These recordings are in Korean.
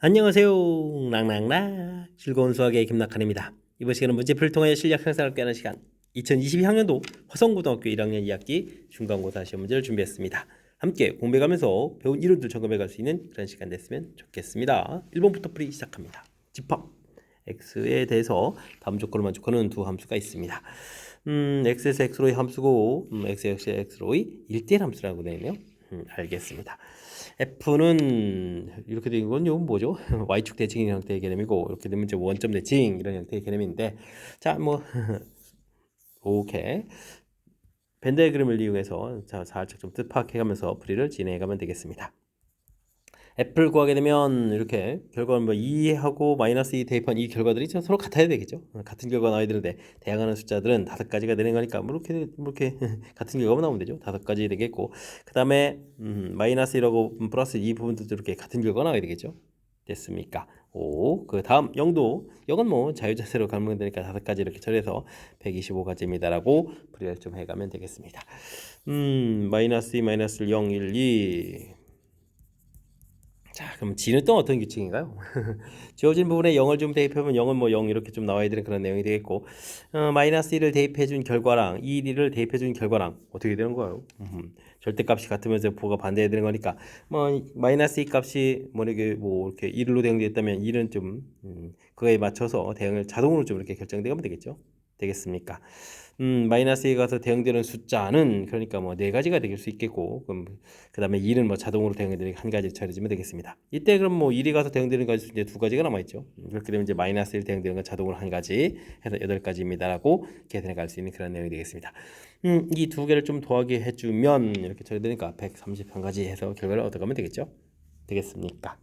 안녕하세요. 랑랑랑 즐거운 수학의 김낙한입니다. 이번 시간은 문제풀이를 통해 실력 향상을 꾀하는 시간 2022학년도 화성고등학교 1학년 2학기 중간고사 시험 문제를 준비했습니다. 함께 공부해가면서 배운 이론들 점검해갈 수 있는 그런 시간 됐으면 좋겠습니다. 1번부터 풀이 시작합니다. 집합 x에 대해서 다음 조건을 만족하는 두 함수가 있습니다. x에서 x로의 함수고 x에서 x로의 1대1 함수라고 되어 있네요. 알겠습니다. F는 이렇게 된 건 이건 뭐죠? Y축 대칭 형태의 개념이고 이렇게 되면 이제 원점 대칭 이런 형태의 개념인데 자 뭐 오케이 벤 그림을 이용해서 자 살짝 좀 뜻 파악해가면서 풀이를 진행해가면 되겠습니다. F를 구하게 되면 이렇게 결과는 뭐 2하고 마이너스 2 대입한 이 결과들이 서로 같아야 되겠죠. 같은 결과 나와야 되는데 다양한 숫자들은 5가지가 되는 거니까 뭐 이렇게 같은 결과만 나오면 되죠. 5가지 되겠고 그 다음에 마이너스 1하고 플러스 2 부분들도 이렇게 같은 결과 나와야 되겠죠. 됐습니까? 오, 그 다음 0도 0은 뭐 자유자재로 가면 되니까 5가지 이렇게 처리해서 125가지입니다라고 풀이를 좀 해가면 되겠습니다. 마이너스 2 마이너스 0 1 2 자, 그럼 G는 또 어떤 규칙인가요? 주어진 부분에 0을 좀 대입하면 0은 뭐 0 이렇게 좀 나와야 되는 그런 내용이 되겠고 마이너스 1을 대입해준 결과랑 1을 대입해준 결과랑 어떻게 되는 거예요? 절대값이 같으면서 부호가 반대해야 되는 거니까 뭐 마이너스 2 값이 이게 뭐 이렇게 1로 대응되어 있다면 1은 좀 그거에 맞춰서 대응을 자동으로 좀 이렇게 결정되면 되겠죠? 되겠습니까? 마이너스 2가 가서 대응되는 숫자는 그러니까 뭐 4가지가 될 수 있겠고 그럼 그 다음에 1은 뭐 자동으로 대응되는 한 가지 처리해주면 되겠습니다. 이때 그럼 뭐 1이 가서 대응되는 가지 이제 2가지가 남아있죠. 그렇게 되면 이제 마이너스 1 대응되는 건 자동으로 한 가지 해서 8가지입니다라고 계산해 갈 수 있는 그런 내용이 되겠습니다. 이 2개를 좀 더하게 해주면 이렇게 처리되니까 131가지 해서 결과를 얻어가면 되겠죠. 되겠습니까?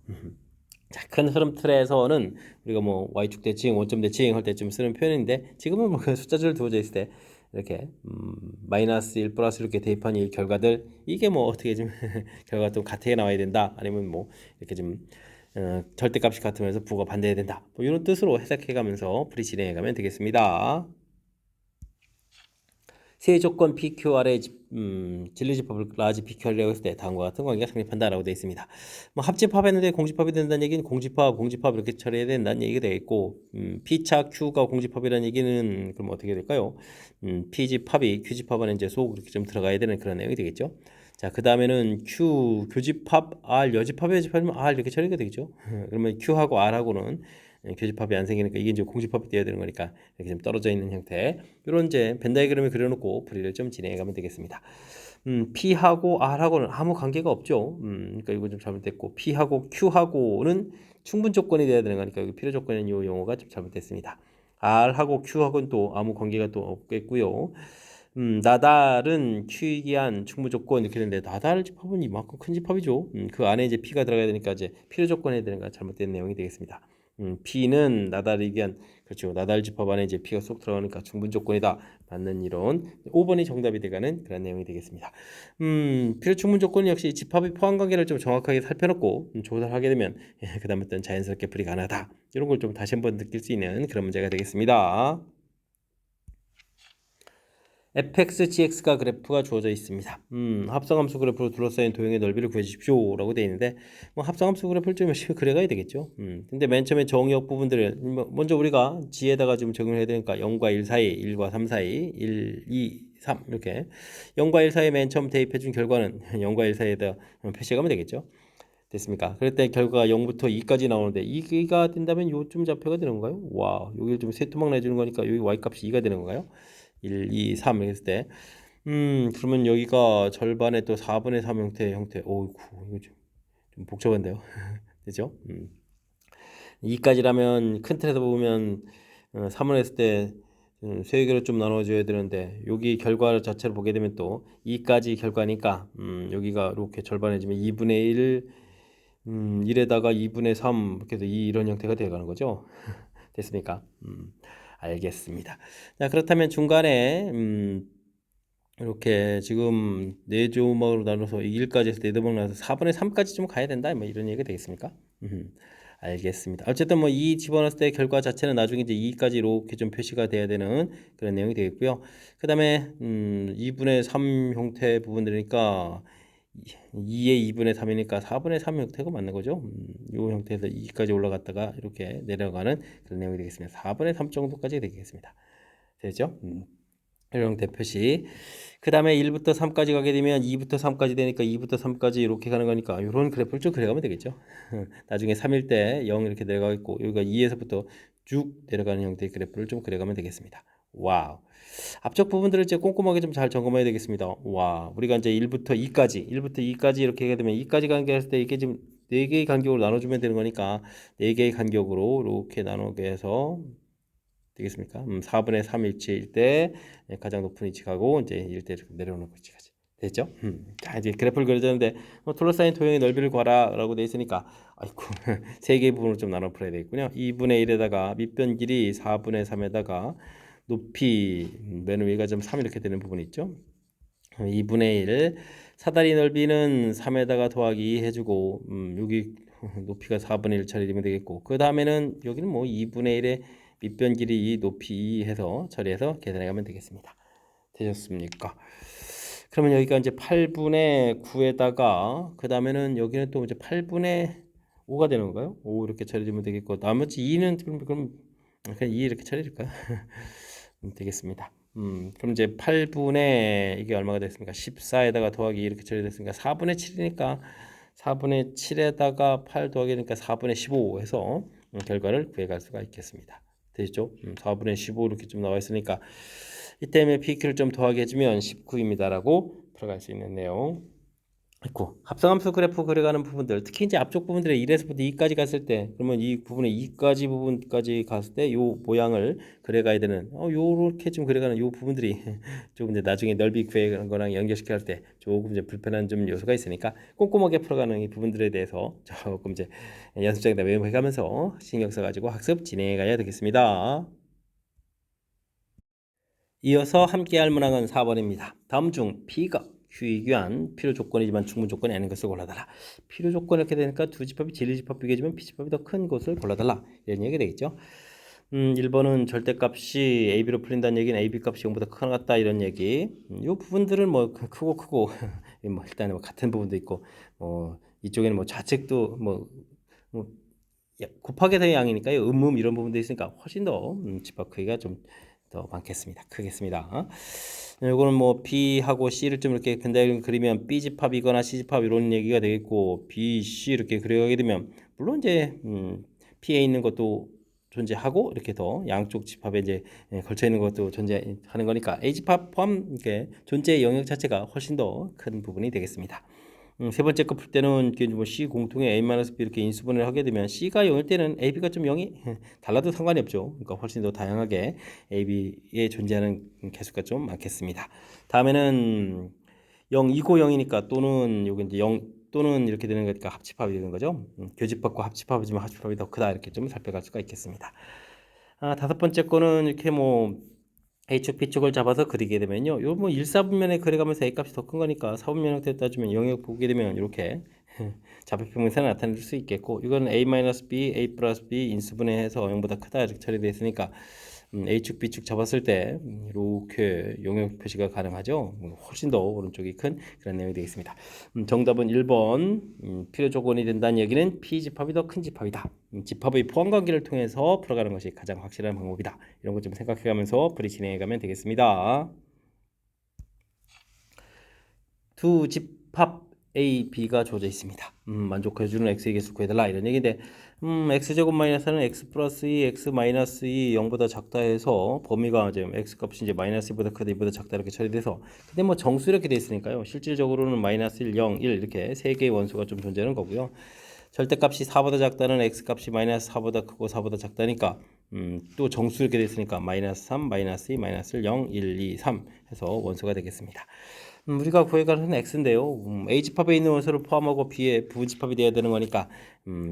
자, 큰 흐름 틀에서는 우리가 뭐 y축 대칭, 원점 대칭 할 때 좀 쓰는 표현인데 지금은 뭐 그 숫자줄 두어져 있을 때 이렇게 마이너스 1 플러스 이렇게 대입한 이 결과들 이게 뭐 어떻게 좀 결과가 좀 같게 나와야 된다 아니면 뭐 이렇게 좀 절대값이 같으면서 부호가 반대해야 된다 뭐 이런 뜻으로 해석해가면서 풀이 진행해가면 되겠습니다. 세 조건 PQR의 진리집합을 라지 PQR이라고 했을 때 다음과 같은 관계가 성립한다라고 되어 있습니다. 뭐 합집합했는데 공집합이 된다는 얘기는 공집합 이렇게 처리해야 된다는 얘기가 되겠고 P차 Q가 공집합이라는 얘기는 그럼 어떻게 될까요? P집합이 Q집합 안에 이제 속 이렇게 좀 들어가야 되는 그런 내용이 되겠죠. 자, 그 다음에는 Q 교집합 R 여집합 여집합이면 R 이렇게 처리가 되겠죠. 그러면 Q하고 R하고는 교집합이 안 생기니까 이게 이제 공집합이 되어야 되는 거니까 이렇게 좀 떨어져 있는 형태 이런 이제 벤 다이그램을 그려놓고 풀이를 좀 진행해 가면 되겠습니다. P하고 R하고는 아무 관계가 없죠. 그러니까 이거 좀 잘못됐고 P하고 Q하고는 충분 조건이 돼야 되는 거니까 여기 필요 조건인 이 용어가 좀 잘못됐습니다. R하고 Q하고는 또 아무 관계가 또 없겠고요. 나달은 Q이기한 충분 조건 이렇게 되는데 나달 집합은 이만큼 큰 집합이죠. 그 안에 이제 P가 들어가야 되니까 이제 필요 조건 해야 되는 거 잘못된 내용이 되겠습니다. P는 나달이기 한 그렇죠. 나달 집합 안에 이제 P가 쏙 들어가니까 충분 조건이다. 맞는 이론. 5번이 정답이 되가는 그런 내용이 되겠습니다. 필요 충분 조건 역시 집합의 포함 관계를 좀 정확하게 살펴놓고 조사하게 되면 그 다음부터는 자연스럽게 풀이 가능하다. 이런 걸 좀 다시 한번 느낄 수 있는 그런 문제가 되겠습니다. fx, gx가 그래프가 주어져 있습니다. 합성함수 그래프로 둘러싸인 도형의 넓이를 구해주십시오 라고 되어 있는데 뭐 합성함수 그래프를 좀 열심히 그려가야 되겠죠. 근데 맨 처음에 정의역 부분들을 먼저 우리가 g에다가 지금 적용을 해야 되니까 0과 1 사이, 1과 3 사이, 1, 2, 3 이렇게 0과 1 사이에 맨 처음 대입해준 결과는 0과 1 사이에다 표시해가면 되겠죠. 됐습니까? 그럴 때 결과가 0부터 2까지 나오는데 2가 된다면 요쯤 좌표가 되는 건가요? 와, 여기를 좀 세토막 내주는 거니까 여기 y값이 2가 되는 건가요? 1, 2, 3 했을 때 그러면 여기가 절반에 또 4분의 3 형태 오이구 이거 좀 복잡한데요. 되죠? 2까지라면 큰 틀에서 보면 3을 했을 때 세 개로 좀 나눠줘야 되는데 여기 결과 자체를 보게 되면 또 2까지 결과니까 여기가 이렇게 절반해지면 2분의 1 1에다가 2분의 3 이렇게 해서 이런 형태가 되어가는 거죠. 됐습니까? 알겠습니다. 자, 그렇다면 중간에 이렇게 지금 4조막으로 나눠서 1까지 해서 4조막 나눠서 4분의 3까지 좀 가야 된다. 뭐 이런 얘기가 되겠습니까? 알겠습니다. 어쨌든 뭐 2 집어넣었을 때 결과 자체는 나중에 이제 2까지 이렇게 좀 표시가 돼야 되는 그런 내용이 되겠고요. 그 다음에 2분의 3 형태 부분들이니까 2의 2분의 3이니까 4분의 3 형태가 맞는 거죠. 이 형태에서 2까지 올라갔다가 이렇게 내려가는 그런 내용이 되겠습니다. 4분의 3 정도까지 되겠습니다. 되죠? 이런 형태 표시. 그 다음에 1부터 3까지 가게 되면 2부터 3까지 되니까 2부터 3까지 이렇게 가는 거니까 이런 그래프를 쭉 그려가면 되겠죠. 나중에 3일 때 0 이렇게 내려가겠고 여기가 2에서부터 쭉 내려가는 형태의 그래프를 좀 그려가면 되겠습니다. 와우. 앞쪽 부분들을 이제 꼼꼼하게 좀 잘 점검해야 되겠습니다. 와, 우리가 이제 1부터 2까지 이렇게 하게 되면 2까지 간격했을 때 이게 지금 4개의 간격으로 나눠주면 되는 거니까 4개의 간격으로 이렇게 나누게 해서 되겠습니까? 4분의 3 위치일 때 가장 높은 위치 가고 이제 1대 이렇게 내려오는 위치까지 됐죠? 자, 이제 그래프를 그려줬는데 둘러싸인 도형의 넓이를 구하라라고 돼 있으니까 아이고 3개의 부분으로 좀 나눠 풀어야 되겠군요. 2분의 1에다가 밑변 길이 4분의 3에다가 높이 맨 위가 좀 3 이렇게 되는 부분이 있죠. 2분의 1 사다리 넓이는 3에다가 더하기 2 해주고 여기 높이가 4분의 1 처리되면 되겠고 그 다음에는 여기는 뭐 2분의 1의 밑변 길이 2 높이 2 해서 처리해서 계산해 가면 되겠습니다. 되셨습니까? 그러면 여기가 이제 8분의 9에다가 그 다음에는 여기는 또 이제 8분의 5가 되는 건가요? 5 이렇게 처리되면 되겠고 나머지 2는 그럼 그냥 2 이렇게 처리될까요? 되겠습니다. 그럼 이제 8분의 이게 얼마가 됐습니까? 14에다가 더하기 이렇게 처리됐으니까 4분의 7이니까 4분의 7에다가 8 더하기 니까 4분의 15 해서 결과를 구해갈 수가 있겠습니다. 되죠? 4분의 15 이렇게 좀 나와 있으니까 이때문에 PQ를 좀 더하게 해주면 19입니다라고 풀어갈 수 있는 내용. 있고 합성함수 그래프 그려가는 부분들 특히 이제 앞쪽 부분들에 1에서부터 2까지 갔을 때 그러면 이 부분에 2까지 부분까지 갔을 때 요 모양을 그려가야 되는 요렇게 좀 그려가는 요 부분들이 조금 이제 나중에 넓이 구해가는 거랑 연결시켜 할 때 조금 이제 불편한 좀 요소가 있으니까 꼼꼼하게 풀어가는 이 부분들에 대해서 조금 이제 연습장에다 메모해가면서 신경 써가지고 학습 진행해 가야 되겠습니다. 이어서 함께 할 문항은 4번입니다. 다음 중 P가 Q에 귀한 필요 조건이지만 충분 조건이 아닌 것을 골라달라. 필요 조건 이렇게 되니까 두 집합이 진리집합 비교해주면 P집합이 더 큰 것을 골라달라. 이런 얘기가 되겠죠. 1번은 절대값이 AB로 풀린다는 얘기는 AB 값이 0보다 크거나 같다 이런 얘기. 이 부분들은 뭐 크고 뭐 일단은 뭐 같은 부분도 있고 이쪽에는 뭐 좌측도 뭐 곱하기의 양이니까요. 이런 부분도 있으니까 훨씬 더 집합 크기가 좀 더 많겠습니다. 크겠습니다. 이거는 뭐 B하고 C를 좀 이렇게 근다리 그리면 B집합이거나 C집합 이런 얘기가 되겠고 B, C 이렇게 그려가게 되면 물론 이제 P에 있는 것도 존재하고 이렇게 더 양쪽 집합에 이제 걸쳐 있는 것도 존재하는 거니까 A집합 포함 이렇게 존재의 영역 자체가 훨씬 더 큰 부분이 되겠습니다. 세 번째 거 풀 때는 뭐 C 공통의 A-B 이렇게 인수분해를 하게 되면 C가 0일 때는 AB가 좀 0이 달라도 상관이 없죠. 그러니까 훨씬 더 다양하게 AB에 존재하는 개수가 좀 많겠습니다. 다음에는 0, 2고 0이니까 또는 여기 이제 0 또는 이렇게 되는 거니까 합집합이 되는 거죠. 교집합과 합집합이지만 합집합이 더 크다 이렇게 좀 살펴갈 수가 있겠습니다. 다섯 번째 거는 이렇게 뭐 A축, B축을 잡아서 그리게 되면요. 요 뭐 1, 4분면에 그려가면서 A 값이 더 큰 거니까 4분면 형태 따지면 영역 보게 되면 이렇게 좌표평면에서 나타낼 수 있겠고 이거는 A-B, A 플러스 B 인수분해해서 0보다 크다 이렇게 처리되어 있으니까 A축, B축 잡았을 때 이렇게 영역 표시가 가능하죠. 훨씬 더 오른쪽이 큰 그런 내용이 되겠습니다. 정답은 1번. 필요 조건이 된다는 얘기는 P집합이 더 큰 집합이다. 집합의 포함관계를 통해서 풀어가는 것이 가장 확실한 방법이다. 이런 것 좀 생각해가면서 풀이 진행해가면 되겠습니다. 두 집합 A, B가 주어져 있습니다. 만족해주는 X의 개수 구해달라 이런 얘기인데 X제곱 마이너스는 X 플러스 2, X 마이너스 2, 0보다 작다 해서 범위가 지금 X 값이 이제 마이너스 2보다 크다, 2보다 작다 이렇게 처리돼서 근데 뭐 정수 이렇게 돼 있으니까요. 실질적으로는 마이너스 1, 0, 1 이렇게 세 개의 원수가 좀 존재하는 거고요. 절대값이 4보다 작다는 X값이 마이너스 4보다 크고 4보다 작다니까 또 정수 이렇게 돼 있으니까 마이너스 3, 마이너스 2, 마이너스 1, 0, 1, 2, 3 해서 원수가 되겠습니다. 우리가 구해가는 X인데요. A집합에 있는 원소를 포함하고 B의 부집합이 되어야 되는 거니까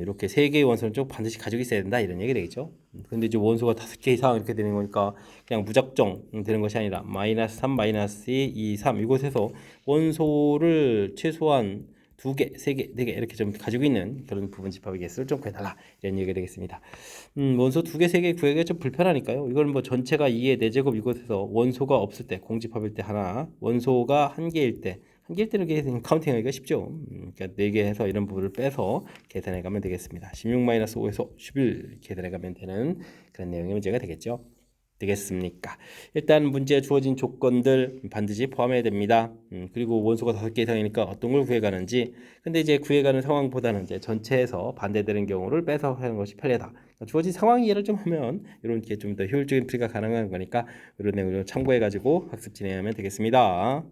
이렇게 세 개의 원소는 좀 반드시 가지고 있어야 된다 이런 얘기 되겠죠. 근데 이제 원소가 5개 이상 이렇게 되는 거니까 그냥 무작정 되는 것이 아니라 마이너스 3, 마이너스 2, 2, 3 이곳에서 원소를 최소한 2개, 3개, 4개 이렇게 좀 가지고 있는 그런 부분 집합의 개수를 좀 구해달라 이런 얘기가 되겠습니다. 원소 2개, 3개 구하기가 좀 불편하니까요. 이건 뭐 전체가 2의 4제곱 이곳에서 원소가 없을 때 공집합일 때 하나, 원소가 1개일 때 한 개일 때는 이게 카운팅하기가 쉽죠. 그러니까 4개 해서 이런 부분을 빼서 계산해 가면 되겠습니다. 16-5에서 11 계산해 가면 되는 그런 내용의 문제가 되겠죠. 되겠습니까? 일단 문제에 주어진 조건들 반드시 포함해야 됩니다. 그리고 원소가 5개 이상이니까 어떤 걸 구해가는지. 근데 이제 구해가는 상황보다는 이제 전체에서 반대되는 경우를 빼서 하는 것이 편리하다. 그러니까 주어진 상황 이해를 좀 하면 이런 게 좀 더 효율적인 풀이가 가능한 거니까 이런 내용을 참고해가지고 학습 진행하면 되겠습니다.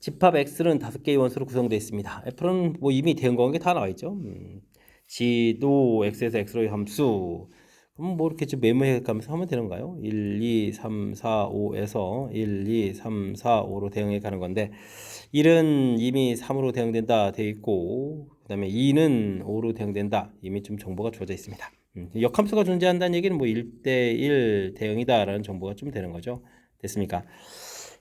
집합 X는 5개의 원소로 구성되어 있습니다. F는 뭐 이미 대응 관계 다 나와 있죠. G도 X에서 X로의 함수. 그럼 뭐 이렇게 좀 메모해 가면서 하면 되는가요? 1, 2, 3, 4, 5에서 1, 2, 3, 4, 5로 대응해 가는 건데 1은 이미 3으로 대응된다 되어 있고 그 다음에 2는 5로 대응된다. 이미 좀 정보가 주어져 있습니다. 역함수가 존재한다는 얘기는 뭐 1대1 대응이다 라는 정보가 좀 되는 거죠. 됐습니까?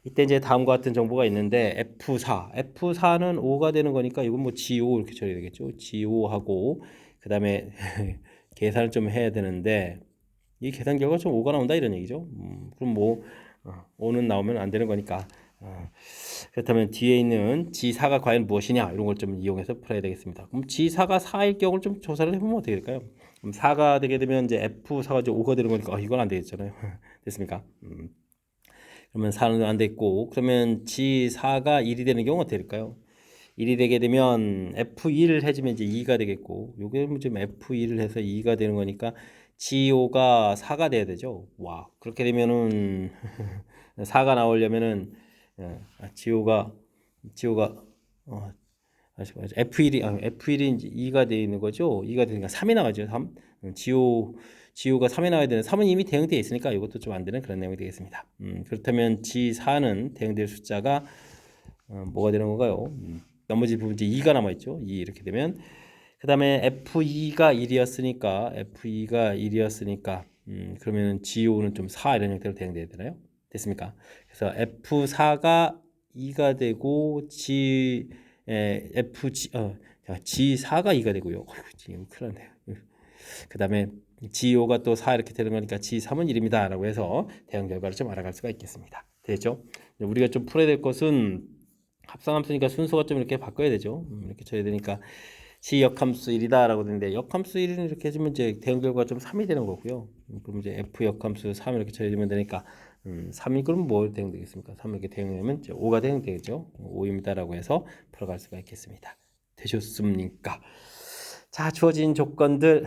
이때 이제 다음과 같은 정보가 있는데 F4는 5가 되는 거니까 이건 뭐 G5 이렇게 처리 되겠죠. G5하고 그 다음에 계산을 좀 해야 되는데 이 계산 결과 좀 5가 나온다 이런 얘기죠. 그럼 뭐 5는 나오면 안 되는 거니까 그렇다면 뒤에 있는 G4가 과연 무엇이냐 이런 걸 좀 이용해서 풀어야 되겠습니다. 그럼 G4가 4일 경우를 좀 조사를 해보면 어떻게 될까요? 그럼 4가 되게 되면 이제 F4가 5가 되는 거니까 이건 안 되겠잖아요. 됐습니까? 그러면 4는 안 됐고 그러면 G4가 1이 되는 경우가 어떻게 될까요? 1이 되게 되면 F2를 해주면 이제 2가 되겠고 요게 좀 F2를 해서 2가 되는 거니까 G5가 4가 돼야 되죠. 와 그렇게 되면은 4가 나오려면은 G5가 F1이 이제 2가 되어 있는 거죠. 2가 되니까 3이 나와죠. 3. GO가 3이 나와야 되는 3은 이미 대응되어 있으니까 이것도 좀 안 되는 그런 내용이 되겠습니다. 그렇다면 G4는 대응될 숫자가 뭐가 되는 건가요? 나머지 부분 이제 2가 남아 있죠. 2 이렇게 되면 그 다음에 F2가 1이었으니까 그러면 GO는 좀 4 이런 형태로 대응돼야 되나요? 됐습니까? 그래서 F4가 2가 되고 G4가 2가 되고요. 어휴, 지금 큰일 났네요. 그 다음에 G5가 또 4 이렇게 되는 거니까 G3은 1입니다. 라고 해서 대응 결과를 좀 알아갈 수가 있겠습니다. 되죠? 우리가 좀 풀어야 될 것은 합성함수니까 순서가 좀 이렇게 바꿔야 되죠. 이렇게 쳐야 되니까 C 역함수 1이다 라고 되는데 역함수 1은 이렇게 해주면 이제 대응 결과가 좀 3이 되는 거고요. 그럼 이제 F 역함수 3 이렇게 쳐주면 되니까 3이 그럼 뭐 대응되겠습니까? 3 이렇게 대응하면 이제 5가 대응되겠죠. 5입니다 라고 해서 풀어갈 수가 있겠습니다. 되셨습니까? 자, 주어진 조건들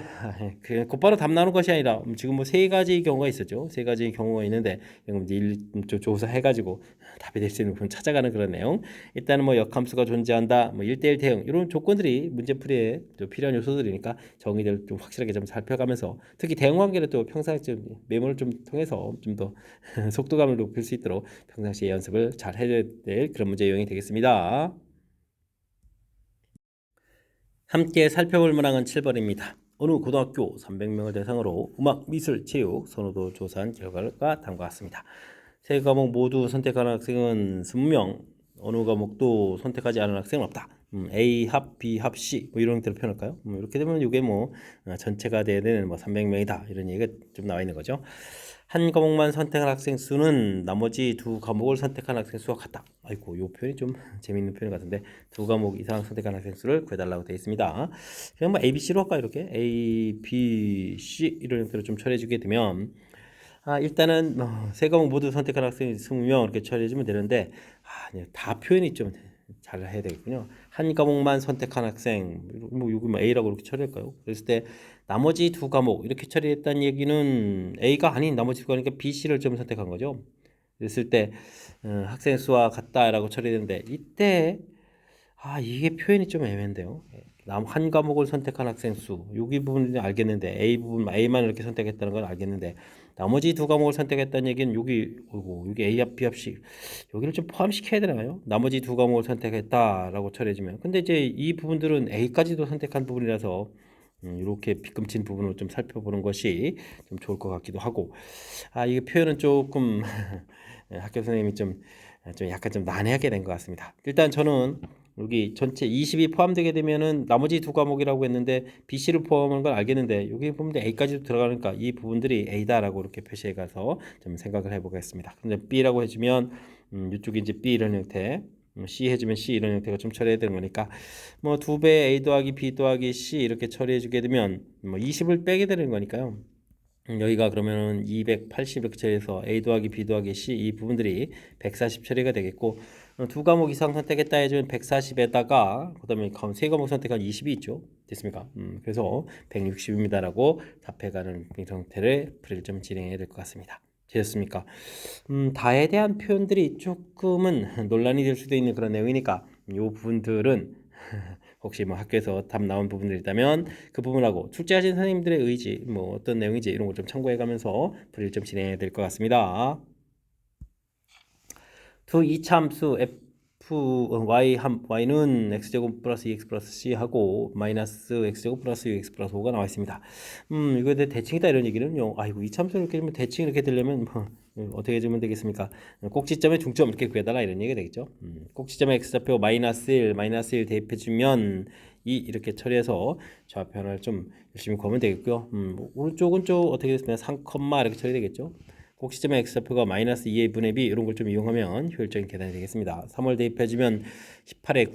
곧바로 답 나오는 것이 아니라 지금 뭐 3가지 경우가 있었죠. 3가지 경우가 있는데 이제 조사해가지고 답이 될 수 있는 부분 찾아가는 그런 내용. 일단은 뭐 역함수가 존재한다, 뭐 1대1 대응 이런 조건들이 문제풀이에 필요한 요소들이니까 정의를 좀 확실하게 좀 살펴가면서 특히 대응 관계를 또 평상시 메모를 좀 통해서 좀 더 속도감을 높일 수 있도록 평상시에 연습을 잘 해야 될 그런 문제 유형이 되겠습니다. 함께 살펴볼 문항은 7번입니다. 어느 고등학교 300명을 대상으로 음악, 미술, 체육 선호도 조사한 결과가 다음과 같습니다. 세 과목 모두 선택하는 학생은 20명, 어느 과목도 선택하지 않은 학생은 없다. A 합, B 합, C 뭐 이런 형태로 표현할까요? 이렇게 되면 이게 뭐 전체가 되는 뭐 300명이다 이런 얘기가 좀 나와 있는 거죠. 한 과목만 선택한 학생 수는 나머지 두 과목을 선택한 학생 수와 같다. 아이고, 이 표현이 좀 재미있는 표현 같은데 두 과목 이상 선택한 학생 수를 구해달라고 되어 있습니다. 그냥 뭐 A, B, C로 할까요? 이렇게 A, B, C 이런 형태로 좀 처리해주게 되면 일단은 세 과목 모두 선택한 학생이 20명 이렇게 처리해주면 되는데 다 표현이 좀 잘 해야 되겠군요. 한 과목만 선택한 학생 뭐 여기 뭐 A라고 이렇게 처리할까요? 그랬을 때 나머지 두 과목 이렇게 처리했다는 얘기는 A가 아닌 나머지 두 과목이니까 B, C를 좀 선택한 거죠. 그랬을 때 학생 수와 같다라고 처리되는데 이때 이게 표현이 좀 애매한데요. 한 과목을 선택한 학생 수 여기 부분은 알겠는데 A 부분 A만 이렇게 선택했다는 건 알겠는데 나머지 두 과목을 선택했다는 얘기는 여기 A 합 B 합 C 여기를 좀 포함시켜야 되나요? 나머지 두 과목을 선택했다라고 처리해주면 근데 이제 이 부분들은 A까지도 선택한 부분이라서 이렇게 빗금친 부분을 좀 살펴보는 것이 좀 좋을 것 같기도 하고 이게 표현은 조금 학교 선생님이 좀 약간 좀 난해하게 된 것 같습니다. 일단 저는 여기 전체 20이 포함되게 되면은 나머지 두 과목이라고 했는데 BC를 포함하는 걸 알겠는데 여기 보면 A까지도 들어가니까 이 부분들이 A다라고 이렇게 표시해 가서 좀 생각을 해보겠습니다. 근데 B라고 해주면 이쪽이 이제 B 이런 형태, C 해주면 C 이런 형태가 좀 처리해야 되는 거니까 뭐 2배 A 더하기 B 더하기 C 이렇게 처리해 주게 되면 뭐 20을 빼게 되는 거니까요. 여기가 그러면은 280 이렇게 처리해서 A 더하기 B 더하기 C 이 부분들이 140 처리가 되겠고 두 과목 이상 선택했다 해주면 140에다가 그 다음에 세 과목 선택한 20이 있죠. 됐습니까? 그래서 160입니다라고 답해가는 형태를 풀이를 좀 진행해야 될 것 같습니다. 되셨습니까? 다에 대한 표현들이 조금은 논란이 될 수도 있는 그런 내용이니까 이 부분들은 혹시 뭐 학교에서 답 나온 부분들이 있다면 그 부분하고 출제하신 선생님들의 의지 뭐 어떤 내용인지 이런 걸 좀 참고해 가면서 풀이를 좀 진행해야 될 것 같습니다. 두 이차함수 y는 x제곱 플러스 2x 플러스 c 하고 마이너스 x제곱 플러스 6x 플러스 5가 나와 있습니다. 이거에 대해 대칭이다 이런 얘기는요. 아이고 이차함수 이렇게 되면 대칭 이렇게 되려면 뭐 어떻게 해주면 되겠습니까? 꼭지점에 중점 이렇게 구해달라 이런 얘기가 되겠죠. 꼭지점에 x좌표 마이너스 1 대입해주면 이렇게 처리해서 좌표 하나를 좀 열심히 구하면 되겠고요. 오른쪽 어떻게 됐으면 3, 이렇게 처리되겠죠. 꼭지점의 x좌표가 마이너스 2의 분의 b 이런 걸 좀 이용하면 효율적인 계산이 되겠습니다. 3을 대입해주면 18에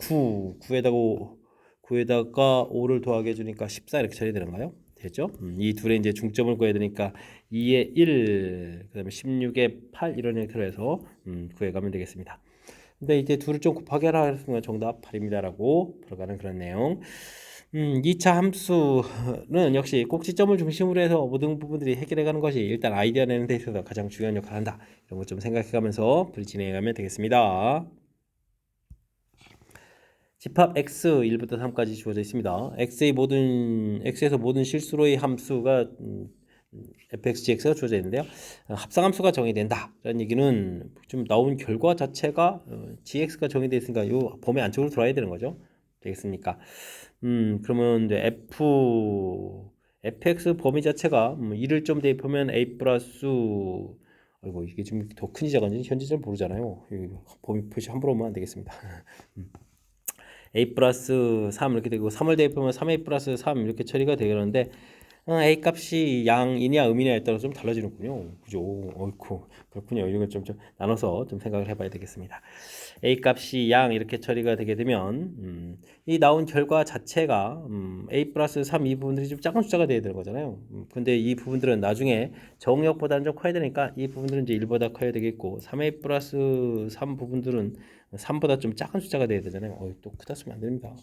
9에다가 5를 더하게 해주니까 14 이렇게 처리되는가요? 됐죠? 이 둘의 이제 중점을 구해야 되니까 2에 1, 그 다음에 16에 8 이런 형태로 해서 구해가면 되겠습니다. 근데 이제 둘을 좀 곱하게 하라 했으면 정답 8입니다라고 들어가는 그런 내용. 2차 함수는 역시 꼭지점을 중심으로 해서 모든 부분들이 해결해 가는 것이 일단 아이디어 내는 데 있어서 가장 중요한 역할을 한다. 이런 것 좀 생각해 가면서 풀이 진행해 가면 되겠습니다. 집합 x 1부터 3까지 주어져 있습니다. x에서 모든 실수로의 함수가 fxgx가 주어져 있는데요. 합성함수가 정의된다. 라는 얘기는 좀 나온 결과 자체가 gx가 정의되어 있으니까 이 범위 안쪽으로 들어와야 되는 거죠. 되겠습니까? 그러면 이제 fx 범위 자체가 1을 좀 대입하면 a 플러스 아이고 이게 좀 더 큰지 작은지 현재 잘 모르잖아요. 범위 표시 함부로 하면 안 되겠습니다. a 플러스 3 이렇게 되고 3을 대입하면 3a 플러스 3 이렇게 처리가 되겠는데 a 값이 양이냐 음이냐에 따라서 좀 달라지는군요. 그죠? 어이쿠 그렇군요. 이런 걸 좀 나눠서 좀 생각을 해봐야 되겠습니다. a 값이 양 이렇게 처리가 되게 되면 이 나온 결과 자체가 a 플러스 3 이 부분들이 좀 작은 숫자가 돼야 되는 거잖아요. 근데 이 부분들은 나중에 정역보다는 좀 커야 되니까 이 부분들은 이제 1보다 커야 되겠고 3a 플러스 3 부분들은 3보다 좀 작은 숫자가 돼야 되잖아요. 또 크다 쓰면 안 됩니다.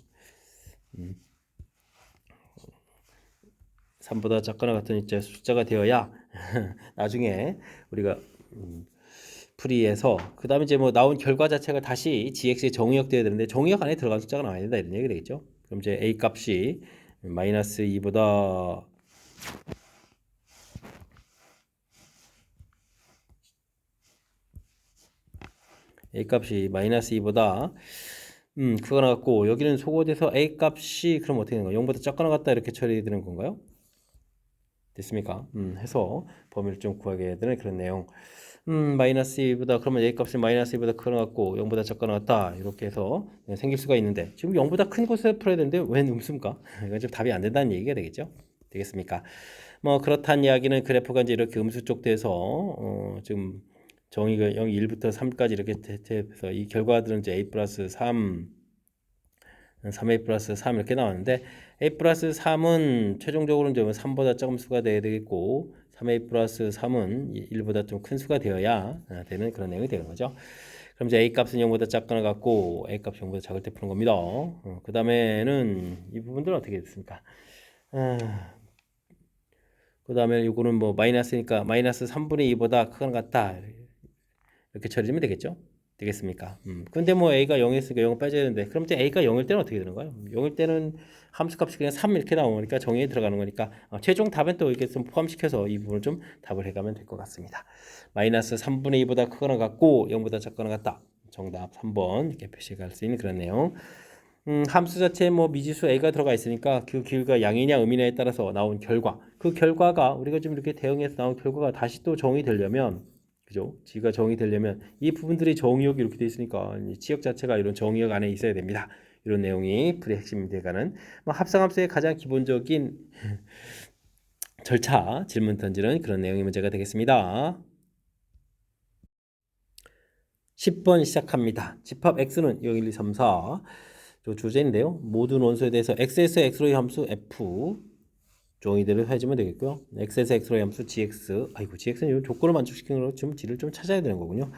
3보다 작거나 같은 이제 숫자가 되어야 나중에 우리가 풀이해서 그 다음에 이제 뭐 나온 결과 자체가 다시 gx에 정의역 돼야 되는데 정의역 안에 들어간 숫자가 나와야 된다 이런 얘기 되겠죠. 그럼 이제 a 값이 마이너스 2보다 a 값이 마이너스 2보다 크거나 같고 여기는 소거돼서 a 값이 그럼 어떻게 되는 거예요? 0보다 작거나 같다 이렇게 처리되는 건가요? 됐습니까? 해서 범위를 좀 구하게 되는 그런 내용. 마이너스 2보다 그러면 a 값이 마이너스 2보다 크거나 같고 0보다 작거나 같다 이렇게 해서 생길 수가 있는데 지금 0보다 큰 곳에 풀어야 되는데 웬 음수입니까? 이건 좀 답이 안 된다는 얘기가 되겠죠? 되겠습니까? 뭐 그렇다는 이야기는 그래프가 이제 이렇게 음수 쪽 돼서 지금 정의가 0, 1부터 3까지 이렇게 해서 이 결과들은 이제 a 플러스 3 3a 플러스 3 이렇게 나왔는데 a 플러스 3은 최종적으로 이제 3보다 작은 수가 돼야 되겠고 3a 플러스 3은 1보다 좀 큰 수가 되어야 되는 그런 내용이 되는 거죠. 그럼 이제 a 값은 0보다 작거나 같고 a 값이 0보다 작을 때 푸는 겁니다. 그 다음에는 이 부분들은 어떻게 됐습니까? 그 다음에 이거는 뭐 마이너스니까 마이너스 3분의 2보다 크거나 같다 이렇게 처리하면 되겠죠? 되겠습니까? 근데 뭐 a가 0이었으니까 0을 빠져야 되는데 그럼 이제 a가 0일 때는 어떻게 되는 거예요? 0일 때는 함수값이 그냥 3 이렇게 나오니까 정의에 들어가는 거니까 최종 답은 또 이렇게 좀 포함시켜서 이 부분을 좀 답을 해가면 될 것 같습니다. 마이너스 3분의 2보다 크거나 같고 0보다 작거나 같다. 정답 3번 이렇게 표시할 수 있는 그런 내용. 함수 자체에 뭐 미지수 a가 들어가 있으니까 그 길이가 양이냐 음이냐에 따라서 나온 결과 그 결과가 우리가 좀 이렇게 대응해서 나온 결과가 다시 또 정의되려면 그죠? g가 정의되려면 이 부분들이 정의역이 이렇게 돼 있으니까 이 지역 자체가 이런 정의역 안에 있어야 됩니다. 이런 내용이 풀이 핵심이 돼가는 뭐 합성함수의 가장 기본적인 절차 질문 던지는 그런 내용의 문제가 되겠습니다. 10번 시작합니다. 집합 x는 0, 1, 2, 3, 4. 저 주제인데요. 모든 원소에 대해서 x에서 x로의 함수 f 종이대로 해주면 되겠고요. x에서 x로의 함수 gx. 아이고, gx는 이 조건을 만족시키는 거로 지금 g를 좀 찾아야 되는 거군요.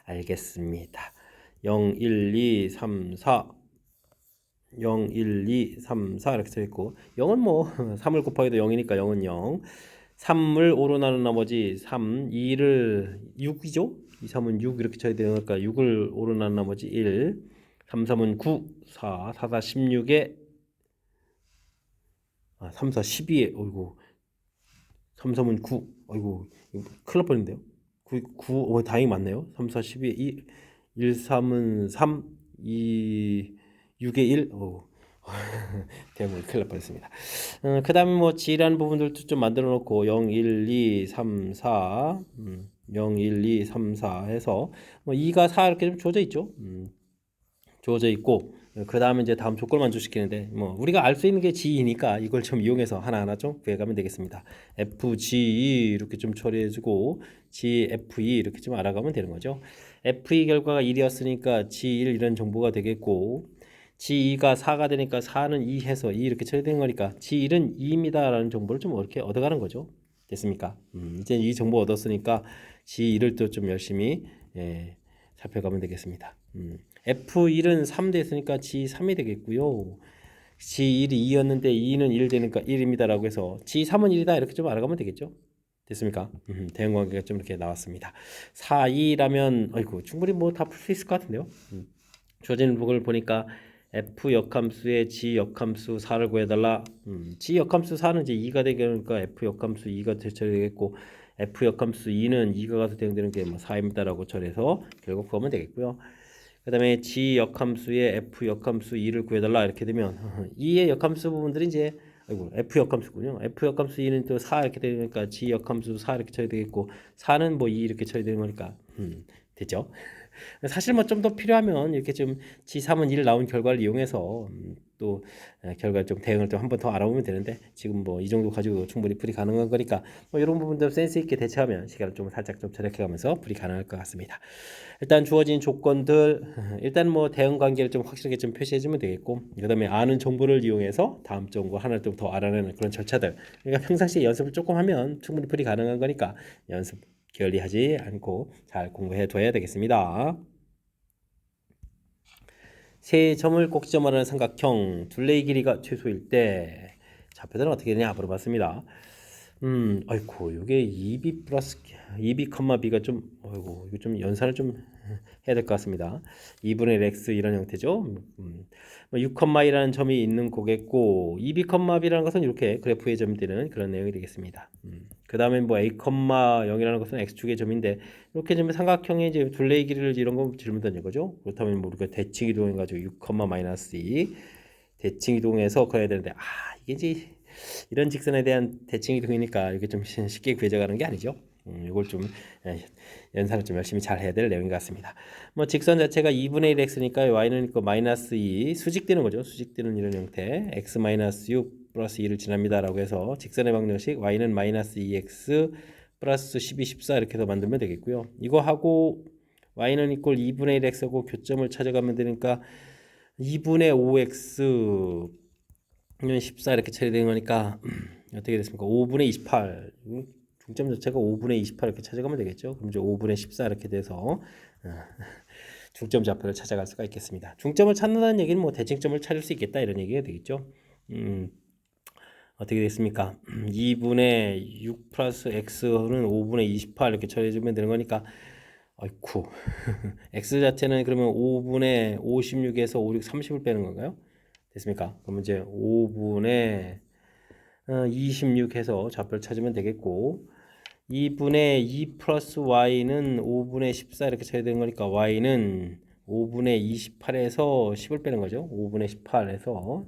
알겠습니다. 0, 1, 2, 3, 4. 0, 1, 2, 3, 4 이렇게 써있고 0은 뭐 3을 곱하기도 0이니까 0은 0. 3을 5로 나눈 나머지 3, 2를 6이죠? 2, 3은 6 이렇게 쳐야 되니까 6을 5로 나눈 나머지 1, 3, 3은 9, 4, 4, 4, 16에 3, 4, 12에 어이구 3, 3은 9 어이구 이거 큰일 날 뻔했는데요. 9, 다행히 맞네요. 3, 4, 12에 2, 1, 3은 3, 2, 6에 1 대문 큰일 날 뻔했습니다. 그 다음에 뭐 G라는 부분들도 좀 만들어 놓고 0, 1, 2, 3, 4 0, 1, 2, 3, 4 해서 뭐 2가 4 이렇게 좀 주어져 있죠. 주어져 있고 그 다음에 이제 다음 조건을 만족시키는데 뭐 우리가 알 수 있는 게 G이니까 이걸 좀 이용해서 하나하나 좀 구해가면 되겠습니다. FG 이렇게 좀 처리해주고 GFE 이렇게 좀 알아가면 되는 거죠. FE 결과가 1이었으니까 G1 이런 정보가 되겠고 G2가 4가 되니까 4는 2 해서 2 이렇게 처리된 거니까 G1은 2입니다 라는 정보를 좀 이렇게 얻어가는 거죠. 됐습니까? 이제 이 정보 얻었으니까 G1을 또 좀 열심히 살펴가면 되겠습니다. F1은 3 됐으니까 G3이 되겠고요. G1이 2였는데 2는 1 되니까 1입니다 라고 해서 G3은 1이다 이렇게 좀 알아가면 되겠죠. 됐습니까? 대응 관계가 좀 이렇게 나왔습니다. 4, 2라면 아이고 충분히 뭐 다 풀 수 있을 것 같은데요. 주어진 부분을 보니까 f 역함수의 g 역함수 4를 구해달라. g 역함수 4는 이제 2가 되니까 f 역함수 2가 처리되겠고 f 역함수 2는 2가 가서 대응되는 게 뭐 4입니다라고 처리해서 결국 구하면 되겠고요. 그 다음에 g 역함수의 f 역함수 2를 구해달라 이렇게 되면 2의 역함수 부분들이 이제 아이고 f 역함수군요. f 역함수 2는 또 4 이렇게 되니까 g 역함수 4 이렇게 처리되겠고 4는 뭐 2 이렇게 처리되는 거니까 됐죠? 사실 뭐 좀 더 필요하면 이렇게 좀 G3은 1 나온 결과를 이용해서 또 결과 좀 대응을 좀 한 번 더 알아보면 되는데 지금 뭐 이 정도 가지고 충분히 풀이 가능한 거니까 뭐 이런 부분들 센스 있게 대처하면 시간을 좀 살짝 좀 절약해가면서 풀이 가능할 것 같습니다. 일단 주어진 조건들 일단 뭐 대응 관계를 좀 확실하게 좀 표시해주면 되겠고 그다음에 아는 정보를 이용해서 다음 정보 하나를 좀 더 알아내는 그런 절차들. 그러니까 평상시에 연습을 조금 하면 충분히 풀이 가능한 거니까 연습 게을리하지 않고 잘 공부해 둬야 되겠습니다. 세 점을 꼭지점하는 삼각형 둘레의 길이가 최소일 때 좌표들은 어떻게 되냐 물어봤습니다. 아이고 이게 2b 플러스 2b, b가 좀 아이고 이거 좀 연산을 좀 해야 될 것 같습니다. 2분의 1 x 이런 형태죠. 6,2라는 점이 있는 거겠고 2b, b라는 것은 이렇게 그래프의 점이 되는 그런 내용이 되겠습니다. 그 다음에 뭐 a, 0이라는 것은 x축의 점인데 이렇게 좀 삼각형의 이제 둘레의 길이를 이런 거 질문 던진 거죠. 그렇다면 뭐 우리가 대칭 이동해 가지고 6, 마이너스 2 대칭 이동해서 그래야 되는데 이게 이제 이런 직선에 대한 대칭 이동이니까 이게 좀 쉽게 구해져가는 게 아니죠. 이걸 좀 연산을 좀 열심히 잘 해야 될 내용인 것 같습니다. 뭐 직선 자체가 2분의 1 x니까 y는 있고 마이너스 2 수직되는 거죠. 수직되는 이런 형태 x 마이너스 6 플러스 2를 지납니다라고 해서 직선의 방정식 y는 마이너스 2x 플러스 12, 14 이렇게 해서 만들면 되겠고요. 이거 하고 y는 이꼴 2분의 1 x하고 교점을 찾아가면 되니까 2분의 5x 14 이렇게 처리된 거니까 어떻게 됐습니까? 5분의 28 중점 자체가 5분의 28 이렇게 찾아가면 되겠죠. 그럼 이제 5분의 14 이렇게 돼서 중점 좌표를 찾아갈 수가 있겠습니다. 중점을 찾는다는 얘기는 뭐 대칭점을 찾을 수 있겠다 이런 얘기가 되겠죠. 어떻게 됐습니까? 2분의 6 플러스 x는 5분의 28 이렇게 처리해주면 되는 거니까 아이쿠 x 자체는 그러면 5분의 56에서 5, 6, 30을 빼는 건가요? 됐습니까? 그럼 이제 5분의 26 해서 좌표를 찾으면 되겠고 2분의 2 플러스 y는 5분의 14 이렇게 쳐야 되는 거니까 y는 5분의 28에서 10을 빼는 거죠. 5분의 18에서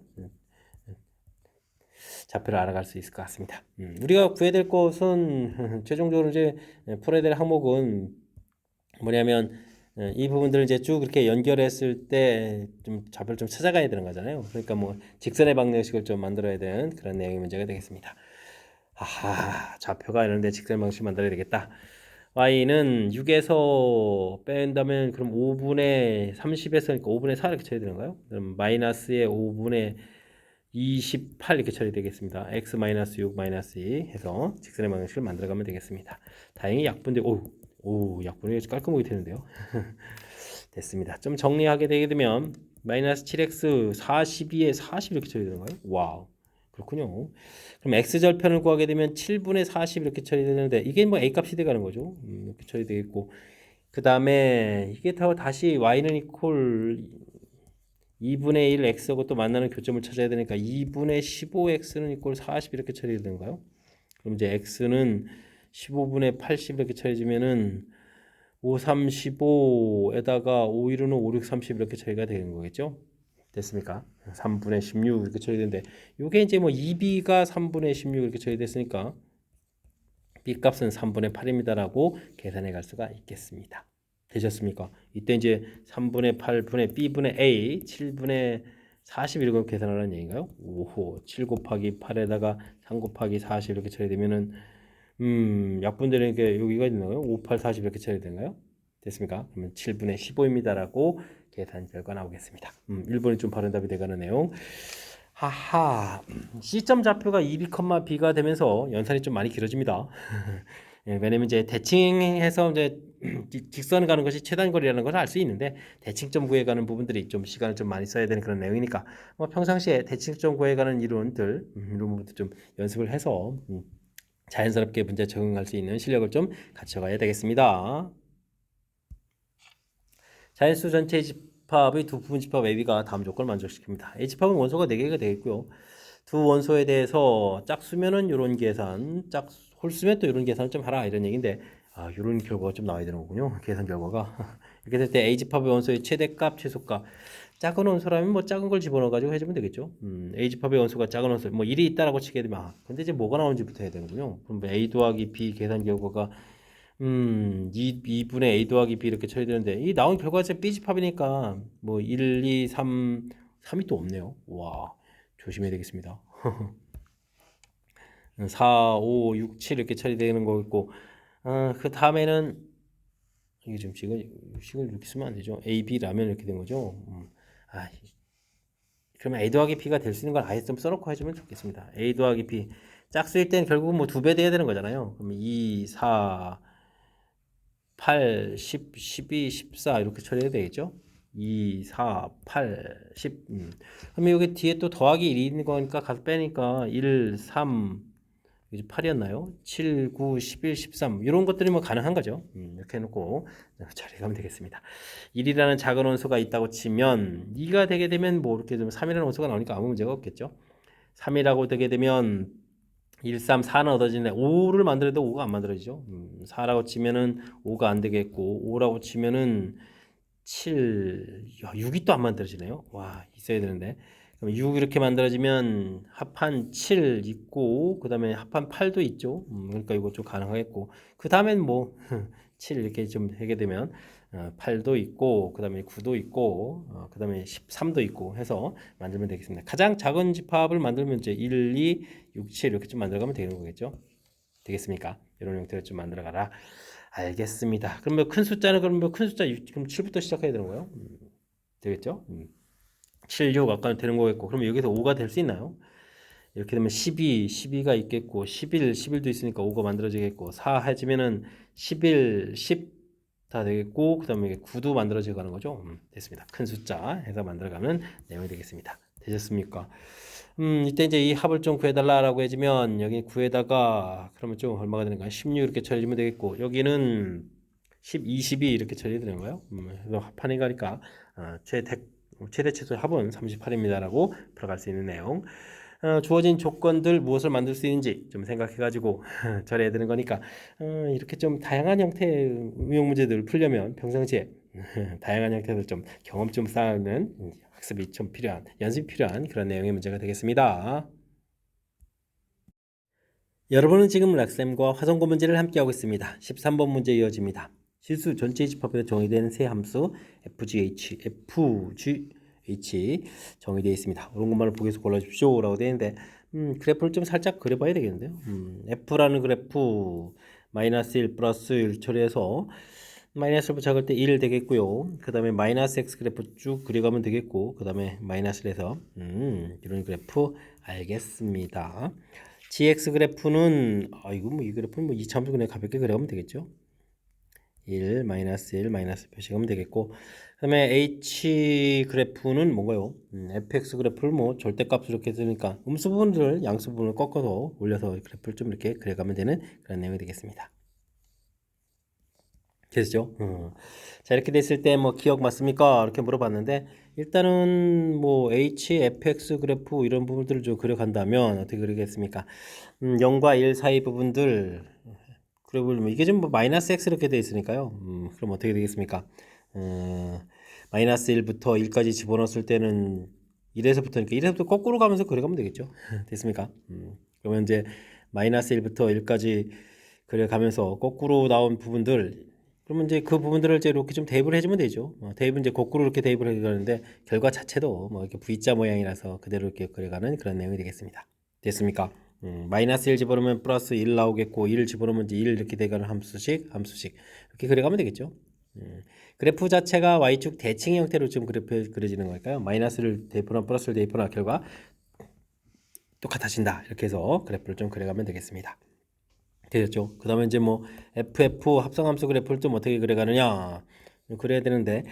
좌표를 알아갈 수 있을 것 같습니다. 우리가 구해야 될 것은 최종적으로 이제 풀어야 될 항목은 뭐냐면 이 부분들을 이제 쭉 이렇게 연결했을 때 좀 좌표를 좀 찾아가야 되는 거잖아요. 그러니까 뭐 직선의 방정식을 좀 만들어야 되는 그런 내용의 문제가 되겠습니다. 좌표가 이런데 직선의 방정식 만들어야 되겠다. y는 6에서 뺀다면 그럼 5분의 30에서 그러니까 5분의 4 이렇게 쳐야 되는가요? 그럼 마이너스의 5분의 28 이렇게 처리 되겠습니다. x 마이너스 6 마이너스 2 해서 직선의 방식을 만들어가면 되겠습니다. 다행히 약분되 약분이 깔끔하게 되는데요. 됐습니다. 좀 정리하게 되게 되면 마이너스 7x 42에 40 이렇게 처리 되는가요? 와우. 그렇군요. 그럼 x절편을 구하게 되면 7분의 40 이렇게 처리되는데 이게 뭐 a 값이 돼가는 거죠. 이렇게 처리되겠고 그 다음에 이게 다시 y는 이퀄 2분의 1 x하고 또 만나는 교점을 찾아야 되니까 2분의 15x는 이퀄 40 이렇게 처리되는가요? 그럼 이제 x는 15분의 80 이렇게 처리되면은 5, 3, 15에다가 5, 1은 5, 6, 30 이렇게 처리가 되는 거겠죠? 됐습니까? 3분의 16 이렇게 처리되는데 이게 이제 뭐 2b가 3분의 16 이렇게 처리됐으니까 b 값은 3분의 8입니다라고 계산해 갈 수가 있겠습니다. 되셨습니까? 이때 이제 3분의 8분의 b분의 a 7분의 40 이렇게 계산하라는 얘기인가요? 오호 7 곱하기 8에다가 3 곱하기 40 이렇게 처리되면은 약분되는 게 여기가 있나요? 5, 8, 40 이렇게 처리되나요? 됐습니까? 그러면 7분의 15입니다라고 계산 결과 나오겠습니다. 1번이 좀 바른 답이 돼가는 내용. 하하, C점 좌표가 2B, B가 되면서 연산이 좀 많이 길어집니다. 예, 왜냐면 이제 대칭해서 이제 직선 가는 것이 최단거리라는 것을 알 수 있는데 대칭점 구해가는 부분들이 좀 시간을 좀 많이 써야 되는 그런 내용이니까 뭐 평상시에 대칭점 구해가는 이론들 이런 부분도 좀 연습을 해서 자연스럽게 문제 적응할 수 있는 실력을 좀 갖춰가야 되겠습니다. 자연수 전체 집합의 두 부분 집합 AB가 다음 조건을 만족시킵니다. A집합은 원소가 4개가 되겠고요. 두 원소에 대해서 짝수면은 이런 계산, 홀수면 또 이런 계산을 좀 하라 이런 얘기인데 이런 결과가 좀 나와야 되는 거군요. 계산 결과가. 이렇게 될 때 A집합의 원소의 최대값, 최소값. 작은 원소라면 뭐 작은 걸 집어넣어 가지고 해주면 되겠죠. A집합의 원소가 작은 원소, 뭐 1이 있다라고 치게 되면 근데 이제 뭐가 나오는지부터 해야 되는군요. 그럼 뭐 A 더하기 B 계산 결과가 2분의 A 더하기 B 이렇게 처리되는데 이 나온 결과가 B집합이니까 뭐 1, 2, 3이 또 없네요. 와 조심해야 되겠습니다. 4, 5, 6, 7 이렇게 처리되는 거고 그 다음에는 이게 좀 식을 이렇게 쓰면 안 되죠. A, B라면 이렇게 된 거죠. 그러면 A 더하기 B가 될 수 있는 걸 아예 좀 써놓고 해주면 좋겠습니다. A 더하기 B 짝수일 땐 결국은 뭐 2배 돼야 되는 거잖아요. 그러면 2, 4, 8, 10, 12, 14 이렇게 처리해야 되겠죠? 2, 4, 8, 10 그러면 여기 뒤에 또 더하기 1이 있는 거니까 가서 빼니까 1, 3 이제 8이었나요? 7, 9, 11, 13 이런 것들이 뭐 가능한 거죠. 이렇게 해놓고 처리하면 되겠습니다. 1이라는 작은 원소가 있다고 치면 2가 되게 되면 뭐 이렇게 좀 3이라는 원소가 나오니까 아무 문제가 없겠죠. 3이라고 되게 되면 1, 3, 4는 얻어지는데 5를 만들어도 5가 안 만들어지죠. 4라고 치면은 5가 안 되겠고 5라고 치면은 7, 6이 또 안 만들어지네요. 와 있어야 되는데 그럼 6 이렇게 만들어지면 합한 7 있고 그 다음에 합한 8도 있죠. 그러니까 이거 좀 가능하겠고 그 다음엔 뭐 7 이렇게 좀 하게 되면 8도 있고 그 다음에 9도 있고 그 다음에 13도 있고 해서 만들면 되겠습니다. 가장 작은 집합을 만들면 이제 1, 2, 6, 7 이렇게 좀 만들어가면 되는 거겠죠. 되겠습니까? 이런 형태로 좀 만들어가라. 알겠습니다. 그럼 뭐 큰 숫자는 그럼 뭐 큰 숫자 그럼 7부터 시작해야 되는 거예요? 되겠죠? 7, 6 아까 되는 거겠고 그러면 여기서 5가 될 수 있나요? 이렇게 되면 12, 12가 있겠고 11, 11도 있으니까 5가 만들어지겠고 4 해지면은 11, 10 다 되겠고 그 다음에 9도 만들어져 가는 거죠. 됐습니다. 큰 숫자 해서 만들어가면 내용이 되겠습니다. 되셨습니까? 이때 이제 이 합을 좀 구해달라라고 해주면 여기 9에다가 그러면 좀 얼마가 되는가? 16 이렇게 처리하면 되겠고 여기는 10, 22 이렇게 처리되는 거예요. 그래서 합하는 거니까 최대 최소 합은 38입니다라고 풀어갈 수 있는 내용. 주어진 조건들 무엇을 만들 수 있는지 좀 생각해가지고 처리해야 되는 거니까 이렇게 좀 다양한 형태의 응용 문제들을 풀려면 평상시에 다양한 형태로 좀 경험 좀 쌓는 학습이 좀 필요한 연습이 필요한 그런 내용의 문제가 되겠습니다. 여러분은 지금 락쌤과 화성고 문제를 함께하고 있습니다. 13번 문제 이어집니다. 실수 전체 집합에서 정의되는 세 함수 FGH 정의되어 있습니다. 이런 것만을 보기에서 골라주십시오 라고 되어 있는데 그래프를 좀 살짝 그려봐야 되겠는데요. F라는 그래프 마이너스 1 플러스 1 처리해서 마이너스를 작을 때 1 되겠고요. 그 다음에 마이너스 x 그래프 쭉 그려가면 되겠고, 그 다음에 마이너스를 해서 이런 그래프 알겠습니다. gx 그래프는 이거 뭐 이 그래프는 뭐 이차함수 그냥 가볍게 그려가면 되겠죠. 1 마이너스 1 마이너스 표시하면 되겠고, 그 다음에 h 그래프는 뭔가요? fx 그래프를 뭐 절대값으로 이렇게 쓰니까 음수 부분을 양수 부분을 꺾어서 올려서 그래프를 좀 이렇게 그려가면 되는 그런 내용이 되겠습니다. 됐죠? 자, 이렇게 됐을 때 뭐 기억 맞습니까? 이렇게 물어봤는데, 일단은 뭐 h, fx 그래프 이런 부분들을 좀 그려간다면 어떻게 그리겠습니까? 0과 1 사이 부분들 그려보면 이게 좀 뭐 마이너스 x 이렇게 돼 있으니까요. 그럼 어떻게 되겠습니까? 마이너스 1부터 1까지 집어넣었을 때는 1에서부터, 그러니까 1에서부터 거꾸로 가면서 그려가면 되겠죠. 됐습니까? 그러면 이제 마이너스 1부터 1까지 그려가면서 거꾸로 나온 부분들, 그러면 이제 그 부분들을 이제 이렇게 좀 대입을 해주면 되죠. 대입은 이제 거꾸로 이렇게 대입을 해가는데 결과 자체도 뭐 이렇게 V자 모양이라서 그대로 이렇게 그려가는 그런 내용이 되겠습니다. 됐습니까? 마이너스 1 집어넣으면 플러스 1 나오겠고, 1 집어넣으면 이제 1 이렇게 돼가는 함수씩 이렇게 그려가면 되겠죠. 그래프 자체가 y축 대칭 형태로 좀 그려지는 걸까요? 마이너스를 대입하나 플러스를 대입하나 결과 똑같아진다. 이렇게 해서 그래프를 좀 그려가면 되겠습니다. 되겠죠? 그 다음에 이제 뭐 FF 합성함수 그래프를 좀 어떻게 그려가느냐 그래야 되는데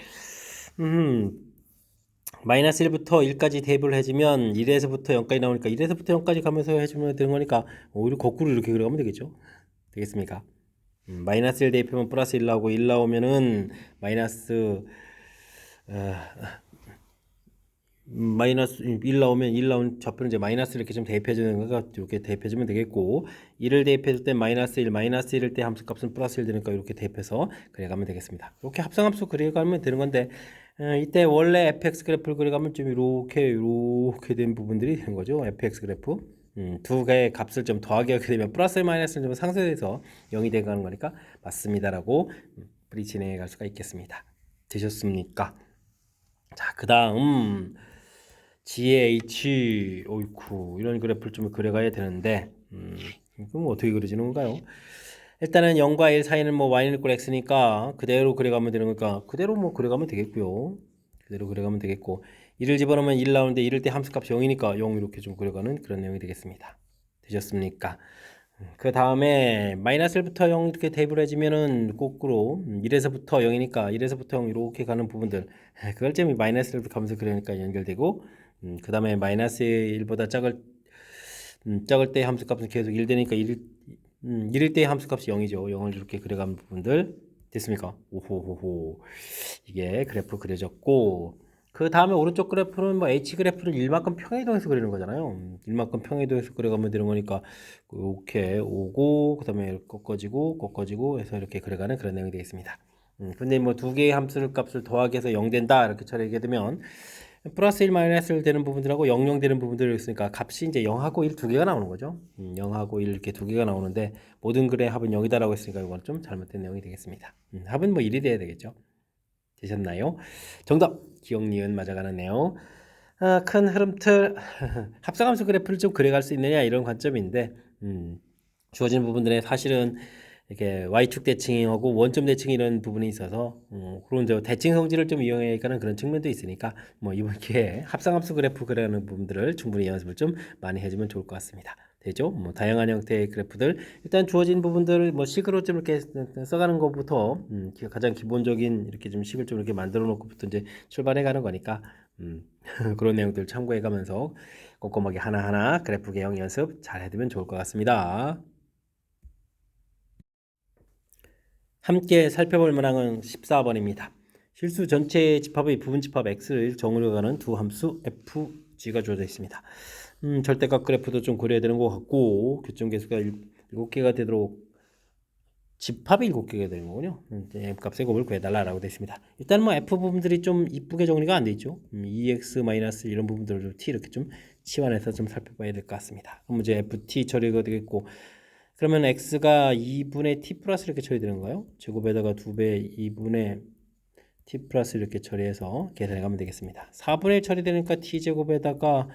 마이너스 1부터 1까지 대입을 해주면 1에서부터 0까지 나오니까 1에서부터 0까지 가면서 해주면 되는 거니까 오히려 거꾸로 이렇게 그려가면 되겠죠? 되겠습니까? 마이너스 1 대입하면 플러스 1 나오고 1 나오면은 마이너스 1 나오면 1 나온 좌표는 이제 마이너스 이렇게 좀 대입해주는 거가 이렇게 대입해주면 되겠고, 1을 대입해줄 때 마이너스 1, 마이너스 1일 때 함수값은 플러스 1 되니까 이렇게 대입해서 그려가면 되겠습니다. 이렇게 합성함수 그려가면 되는 건데, 이때 원래 fx 그래프를 그려가면 좀 이렇게 된 부분들이 되는 거죠. fx 그래프. 두 개의 값을 좀 더하게 하게 되면 플러스 마이너스는 좀 상쇄돼서 0이 되가는 거니까 맞습니다라고 우리 진행해 갈 수가 있겠습니다. 되셨습니까? 자, 그 다음 GH, 어이쿠, 이런 그래프를 좀 그려가야 되는데, 그럼 어떻게 그려지는 건가요? 일단은 0과 1 사이는 뭐 y는 equal x니까 그대로 그려가면 되는 거니까 그대로 뭐 그려가면 되겠고요. 그대로 그려가면 되겠고, 1을 집어넣으면 1 나오는데 1일 때 함수값이 0이니까 0 이렇게 좀 그려가는 그런 내용이 되겠습니다. 되셨습니까? 그 다음에 마이너스 1부터 0 이렇게 대입을 해주면은 거꾸로 1에서부터 0이니까 1에서부터 0 이렇게 가는 부분들, 그걸 좀 마이너스 1부터 가면서 그러니까 연결되고, 그 다음에 마이너스 1보다 작을 때 함수값은 계속 1 되니까 1일 때 함수값이 0이죠. 0을 이렇게 그려가는 부분들 됐습니까? 오호호호, 이게 그래프 그려졌고, 그 다음에 오른쪽 그래프는 뭐 H 그래프를 1만큼 평행이동해서 그리는 거잖아요. 1만큼 평행이동해서 그려가면 되는 거니까 이렇게 오고, 그 다음에 꺾어지고 해서 이렇게 그려가는 그런 내용이 되겠습니다. 근데 뭐 두 개의 함수 값을 더하기 해서 0 된다 이렇게 처리하게 되면 플러스 1 마이너스 1 되는 부분들하고 0 되는 부분들이 있으니까 값이 이제 0하고 1 두 개가 나오는 거죠. 0하고 1 이렇게 두 개가 나오는데 모든 글의 합은 0이다라고 했으니까 이건 좀 잘못된 내용이 되겠습니다. 합은 뭐 1이 돼야 되겠죠. 되셨나요? 정답! 기억, 니은 맞아가는 내용. 큰 흐름틀 합성함수 그래프를 좀 그려갈 수 있느냐 이런 관점인데, 주어진 부분들에 사실은 이렇게 y축 대칭하고 원점 대칭 이런 부분이 있어서 그런 이제 대칭 성질을 좀 이용해가는 그런 측면도 있으니까 뭐 이번 기회에 합성함수 그래프 그리는 부분들을 충분히 연습을 좀 많이 해주면 좋을 것 같습니다. 되죠? 뭐 다양한 형태의 그래프들 일단 주어진 부분들을 뭐 식으로 좀 이렇게 써가는 것부터 가장 기본적인 이렇게 좀 식을 좀 이렇게 만들어 놓고부터 이제 출발해 가는 거니까 그런 내용들 참고해 가면서 꼼꼼하게 하나하나 그래프 개형 연습 잘 해두면 좋을 것 같습니다. 함께 살펴볼 문항은 14번입니다. 실수 전체의 집합의 부분집합 x를 정의로 가는 두 함수 fg가 주어져 있습니다. 절대값 그래프도 좀 그려야 되는 것 같고, 교점계수가 7개가 되도록 집합이 7개가 되는 거군요. m값의 곱을 구해달라고 되어 있습니다. 일단 뭐 f 부분들이 좀 이쁘게 정리가 안 돼 있죠. 2x- 이런 부분들을 좀 t 이렇게 좀 치환해서 좀 살펴봐야 될 것 같습니다. 그럼 이제 ft 처리가 되겠고, 그러면 x가 2분의 t 플러스 이렇게 처리되는 거예요. 제곱에다가 2배 2분의 t 플러스 이렇게 처리해서 계산해 가면 되겠습니다. 4분의 1 처리되니까 t제곱에다가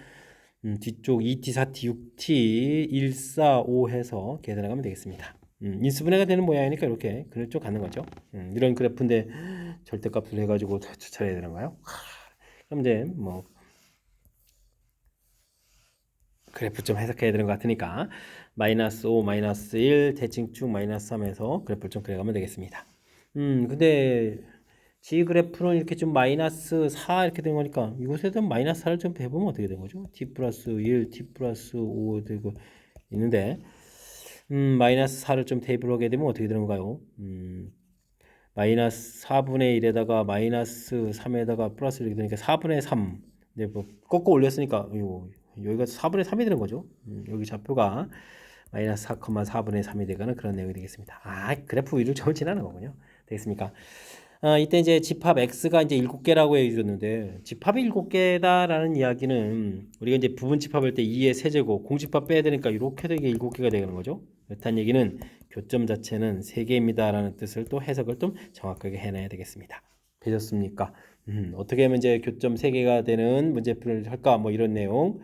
뒤쪽 2t, 4t, 6t, 1, 4, 5 해서 계산해 가면 되겠습니다. 인수분해가 되는 모양이니까 이렇게 그걸 좀 갖는 거죠. 이런 그래프인데 절대값을 해가지고 추출해야 되는가요? 그럼 이제 뭐 그래프 좀 해석해야 되는 것 같으니까 마이너스 5, 마이너스 1, 대칭축 마이너스 3에서 그래프를 좀 그려가면 되겠습니다. 근데 G 그래프는 이렇게 좀 마이너스 4 이렇게 된 거니까 이곳에도 마이너스 4를 좀 해보면 어떻게 된 거죠? T 플러스 1, T 플러스 5 되고 있는데 마이너스 4를 좀 테이블 하게 되면 어떻게 되는가요? 마이너스 4분의 1에다가 마이너스 3에다가 플러스 이렇게 되니까 4분의 3. 근데 뭐 꺾어 올렸으니까 여기가 4분의 3이 되는 거죠. 여기 좌표가 마이너스 4,4분의 3이 되거나 그런 내용이 되겠습니다. 그래프 위를 좀 지나는 거군요. 되겠습니까? 이때 이제 집합 x가 이제 7개라고 해주셨는데 집합이 7개다라는 이야기는 우리가 이제 부분 집합할 때 2의 세제곱 공집합 빼야 되니까 이렇게 되게 7개가 되는 거죠. 그렇다는 얘기는 교점 자체는 3개입니다라는 뜻을 또 해석을 좀 정확하게 해놔야 되겠습니다. 되셨습니까? 어떻게 하면 이제 교점 3개가 되는 문제풀이를 할까 뭐 이런 내용.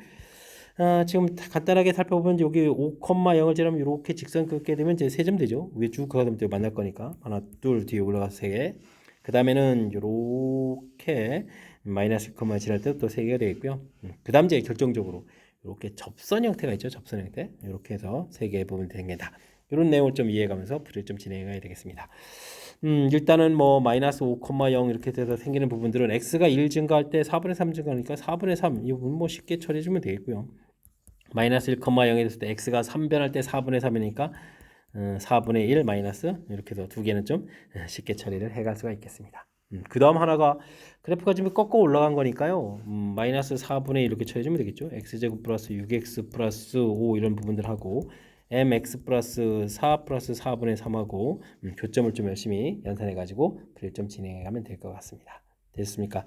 지금 간단하게 살펴보면 여기 5,0을 지나면 이렇게 직선 긋게 되면 이제 3점 되죠. 위에 쭉 가면 만날 거니까 하나, 둘 뒤에 올라가서 3개. 그 다음에는 이렇게 마이너스 1,0 지날 때 또 3개가 되겠고요. 그 다음 이제 결정적으로 이렇게 접선 형태가 있죠. 접선 형태. 이렇게 해서 3개의 부분이 생긴다. 이런 내용을 좀 이해해가면서 풀이를 좀 진행해야 되겠습니다. 일단은 뭐 마이너스 5,0 이렇게 돼서 생기는 부분들은 x가 1 증가할 때 4분의 3 증가하니까 4분의 3 이 부분 뭐 쉽게 처리해주면 되겠고요. 마이너스 1,0이 됐을 때 x가 3 변할 때 4분의 3이니까 4분의 1 마이너스 이렇게 해서 두 개는 좀 쉽게 처리를 해갈 수가 있겠습니다. 그 다음 하나가 그래프가 지금 꺾어 올라간 거니까요. 마이너스 4분의 1 이렇게 처리해주면 되겠죠. x제곱 플러스 6x 플러스 5 이런 부분들하고 mx 플러스 4 플러스 4분의 3하고 교점을 좀 열심히 연산해 가지고 풀이를 좀 진행해 가면 될 것 같습니다. 됐습니까?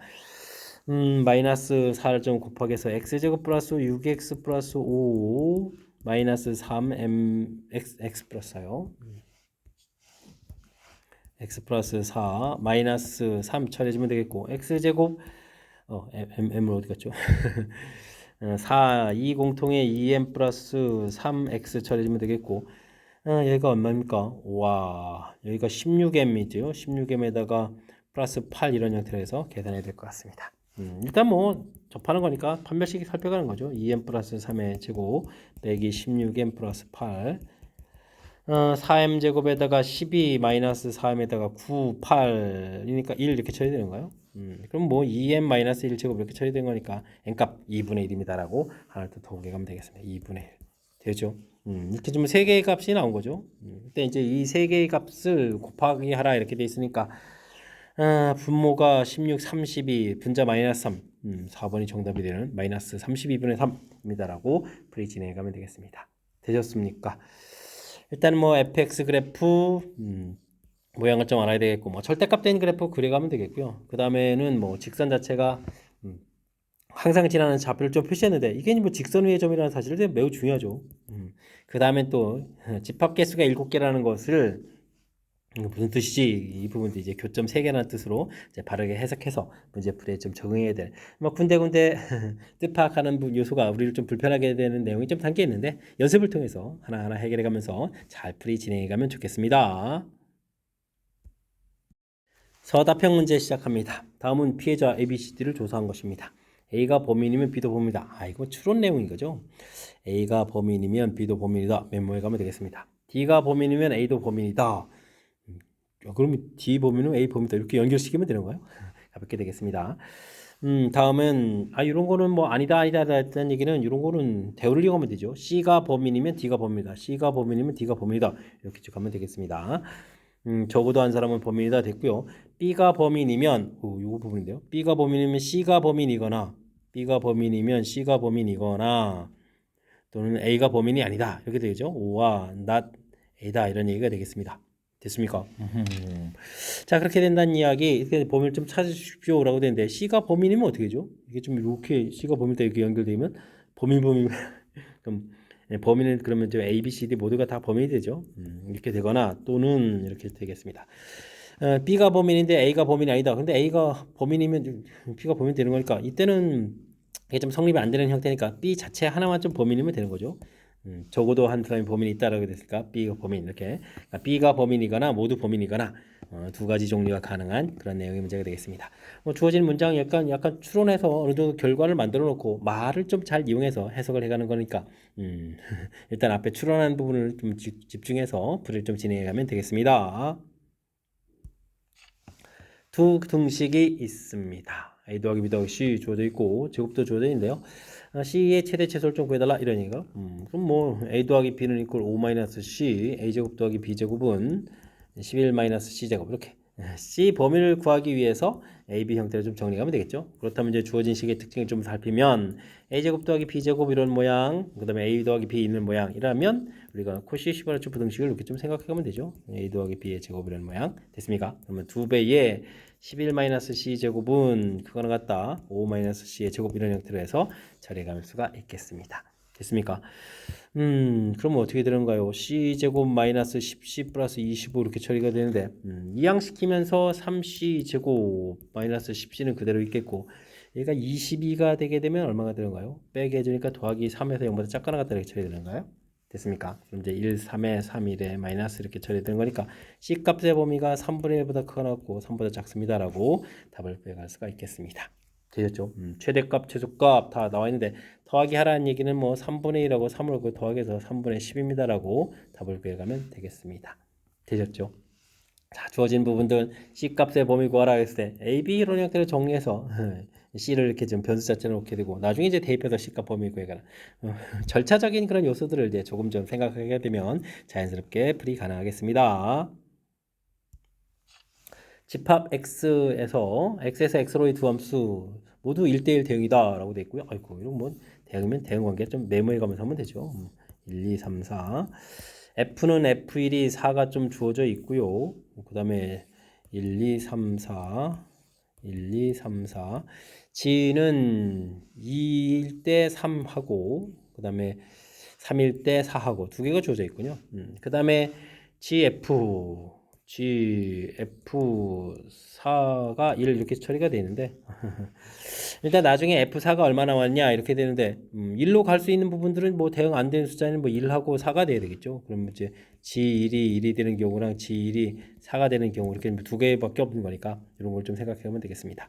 마이너스 4를 좀 곱하기 해서 x제곱 플러스 6x 플러스 5 마이너스 3m x 플러스 4요. x 플러스 4 마이너스 3 처리해주면 되겠고 x제곱 m은 어디 갔죠? 4, 2 공통의 2m 플러스 3x 처리해주면 되겠고 여기가 얼마입니까? 와 여기가 16m이죠. 16m에다가 플러스 8 이런 형태로 해서 계산해야 될 것 같습니다. 일단 뭐 접하는 거니까 판별식 살펴가는 거죠. 2m 플러스 3의 제곱 빼기 16m 플러스 8 4m 제곱에다가 12 마이너스 4m에다가 9, 8이니까 1 이렇게 처리되는가요? 그럼 뭐 2m 마이너스 1 제곱 이렇게 처리된 거니까 n값 2분의 1입니다라고 하나 더 더하게 가면 되겠습니다. 2분의 1 되죠? 이렇게 좀 세 개의 값이 나온 거죠. 그때 이제 이 세 개의 값을 곱하기 하라 이렇게 돼 있으니까 분모가 16, 32, 분자 마이너스 3 4번이 정답이 되는 마이너스 32분의 3입니다라고 풀이 진행해 가면 되겠습니다. 되셨습니까? 일단 뭐 fx 그래프 모양을 좀 알아야 되겠고 뭐 절대값 된 그래프 그려가면 되겠고요. 그 다음에는 뭐 직선 자체가 항상 지나는 좌표를 좀 표시했는데 이게 뭐 직선 위의 점이라는 사실은 매우 중요하죠. 그 다음에 또 집합 개수가 7개라는 것을 무슨 뜻이지? 이 부분도 이제 교점 3개라는 뜻으로 이제 바르게 해석해서 문제풀이에 좀 적응해야 될, 뭐 군데군데 뜻 파악하는 요소가 우리를 좀 불편하게 되는 내용이 좀 담겨 있는데 연습을 통해서 하나하나 해결해 가면서 잘 풀이 진행해 가면 좋겠습니다. 서답형 문제 시작합니다. 다음은 피해자 ABCD를 조사한 것입니다. A가 범인이면 B도 범인이다. 이거 추론 내용인 거죠. A가 범인이면 B도 범인이다. 메모해 가면 되겠습니다. D가 범인이면 A도 범인이다. 그러면 D 범인은 A 범인이다. 이렇게 연결시키면 되는 거예요. 가볍게 되겠습니다. 다음은 이런 거는 뭐 아니다 했다는 얘기는 이런 거는 대우를 이용하면 되죠. C가 범인이면 D가 범인이다. C가 범인이면 D가 범인이다. 이렇게 쭉 가면 되겠습니다. 적어도 한 사람은 범인이다 됐고요. B가 범인이면 요거 부분인데요. B가 범인이면 C가 범인이거나 B가 범인이면 C가 범인이거나 또는 A가 범인이 아니다. 이렇게 되죠. O와 not A다 이런 얘기가 되겠습니다. 됐습니까? 자 그렇게 된다는 이야기 이렇게 범인을 좀 찾으십시오라고 되는데 C가 범인이면 어떻게 되죠? 이게 좀 이렇게 C가 범인이다 이렇게 연결되면 범인 그럼 범인은 그러면 저 A, B, C, D 모두가 다 범인이 되죠. 이렇게 되거나 또는 이렇게 되겠습니다. B가 범인인데 A가 범인이 아니다. 근데 A가 범인이면 B가 범인 되는 거니까 이때는 이게 좀 성립이 안 되는 형태니까 B 자체 하나만 좀 범인이면 되는 거죠. 적어도 한 사람이 범인이 있다라고 됐을까? B가 범인 이렇게 그러니까 B가 범인이거나 모두 범인이거나 두 가지 종류가 가능한 그런 내용의 문제가 되겠습니다. 주어진 문장 약간 추론해서 어느 정도 결과를 만들어 놓고 말을 좀 잘 이용해서 해석을 해가는 거니까 일단 앞에 추론한 부분을 좀 집중해서 풀이를 좀 진행해가면 되겠습니다. 두 등식이 있습니다. A 더하기 B 더하기 C 주어져 있고 제곱도 주어져 있는데요. C의 최대 최소를 좀 구해달라 이런 얘기가. 그럼 뭐 A 더하기 B는 이꼴 5-C A 제곱 더하기 B 제곱은 11-C 제곱 이렇게 C 범위를 구하기 위해서 A, B 형태로 좀 정리하면 되겠죠. 그렇다면 이제 주어진 식의 특징을 좀 살피면 A 제곱 더하기 B 제곱 이런 모양, 그다음에 A 더하기 B 있는 모양 이라면 우리가 코시 시바르츠 부등식을 이렇게 좀 생각해가면 되죠. A 더하기 B의 제곱 이런 모양 됐습니까? 그러면 2배의 11-C 제곱은 그거는 같다 5-C의 제곱 이런 형태로 해서 처리해갈 수가 있겠습니다. 됐습니까? 그럼 어떻게 되는가요? C제곱 마이너스 10C 플러스 25 이렇게 처리가 되는데 이항시키면서 3C제곱 마이너스 10C는 그대로 있겠고 얘가 22가 되게 되면 얼마가 되는가요? 빼게 해주니까 더하기 3에서 0보다 작거나 같다 이렇게 처리되는가요? 됐습니까? 그럼 이제 1, 3에 3, 1에 마이너스 이렇게 처리되는 거니까 C값의 범위가 3분의 1보다 크거나 같고 3보다 작습니다 라고 답을 구해갈 수가 있겠습니다. 되셨죠? 최대값, 최소값 다 나와 있는데 더하기 하라는 얘기는 뭐 3분의 1하고 3을 더하기해서 3분의 10입니다 라고 답을 구해가면 되겠습니다. 되셨죠? 자, 주어진 부분들 C값의 범위 구하라 했을 때 A, B 이런 형태로 정리해서 C를 이렇게 좀 변수 자체를 놓게 되고 나중에 이제 대입해서 C값 범위 구해가라 절차적인 그런 요소들을 이제 조금 좀 생각하게 되면 자연스럽게 풀이 가능하겠습니다. 집합 X에서 X로의 두 함수 모두 1대1 대응이다 라고 되어 있고요. 아이고 이런 뭐 대응이면 대응 관계 좀 메모해 가면서 하면 되죠. 1, 2, 3, 4 F는 F1이 4가 좀 주어져 있고요. 그 다음에 1, 2, 3, 4 1, 2, 3, 4 G는 2일 때 3하고 그 다음에 3일 때 4하고 두 개가 주어져 있군요. 그 다음에 GF4가 1 이렇게 처리가 되는데 일단 나중에 F4가 얼마 나왔냐 이렇게 되는데 1로 갈 수 있는 부분들은 뭐 대응 안 되는 숫자는 뭐 1하고 4가 돼야 되겠죠. 그럼 이제 G1이 1이 되는 경우랑 G1이 4가 되는 경우 이렇게 두 개밖에 없는 거니까 이런 걸 좀 생각해 보면 되겠습니다.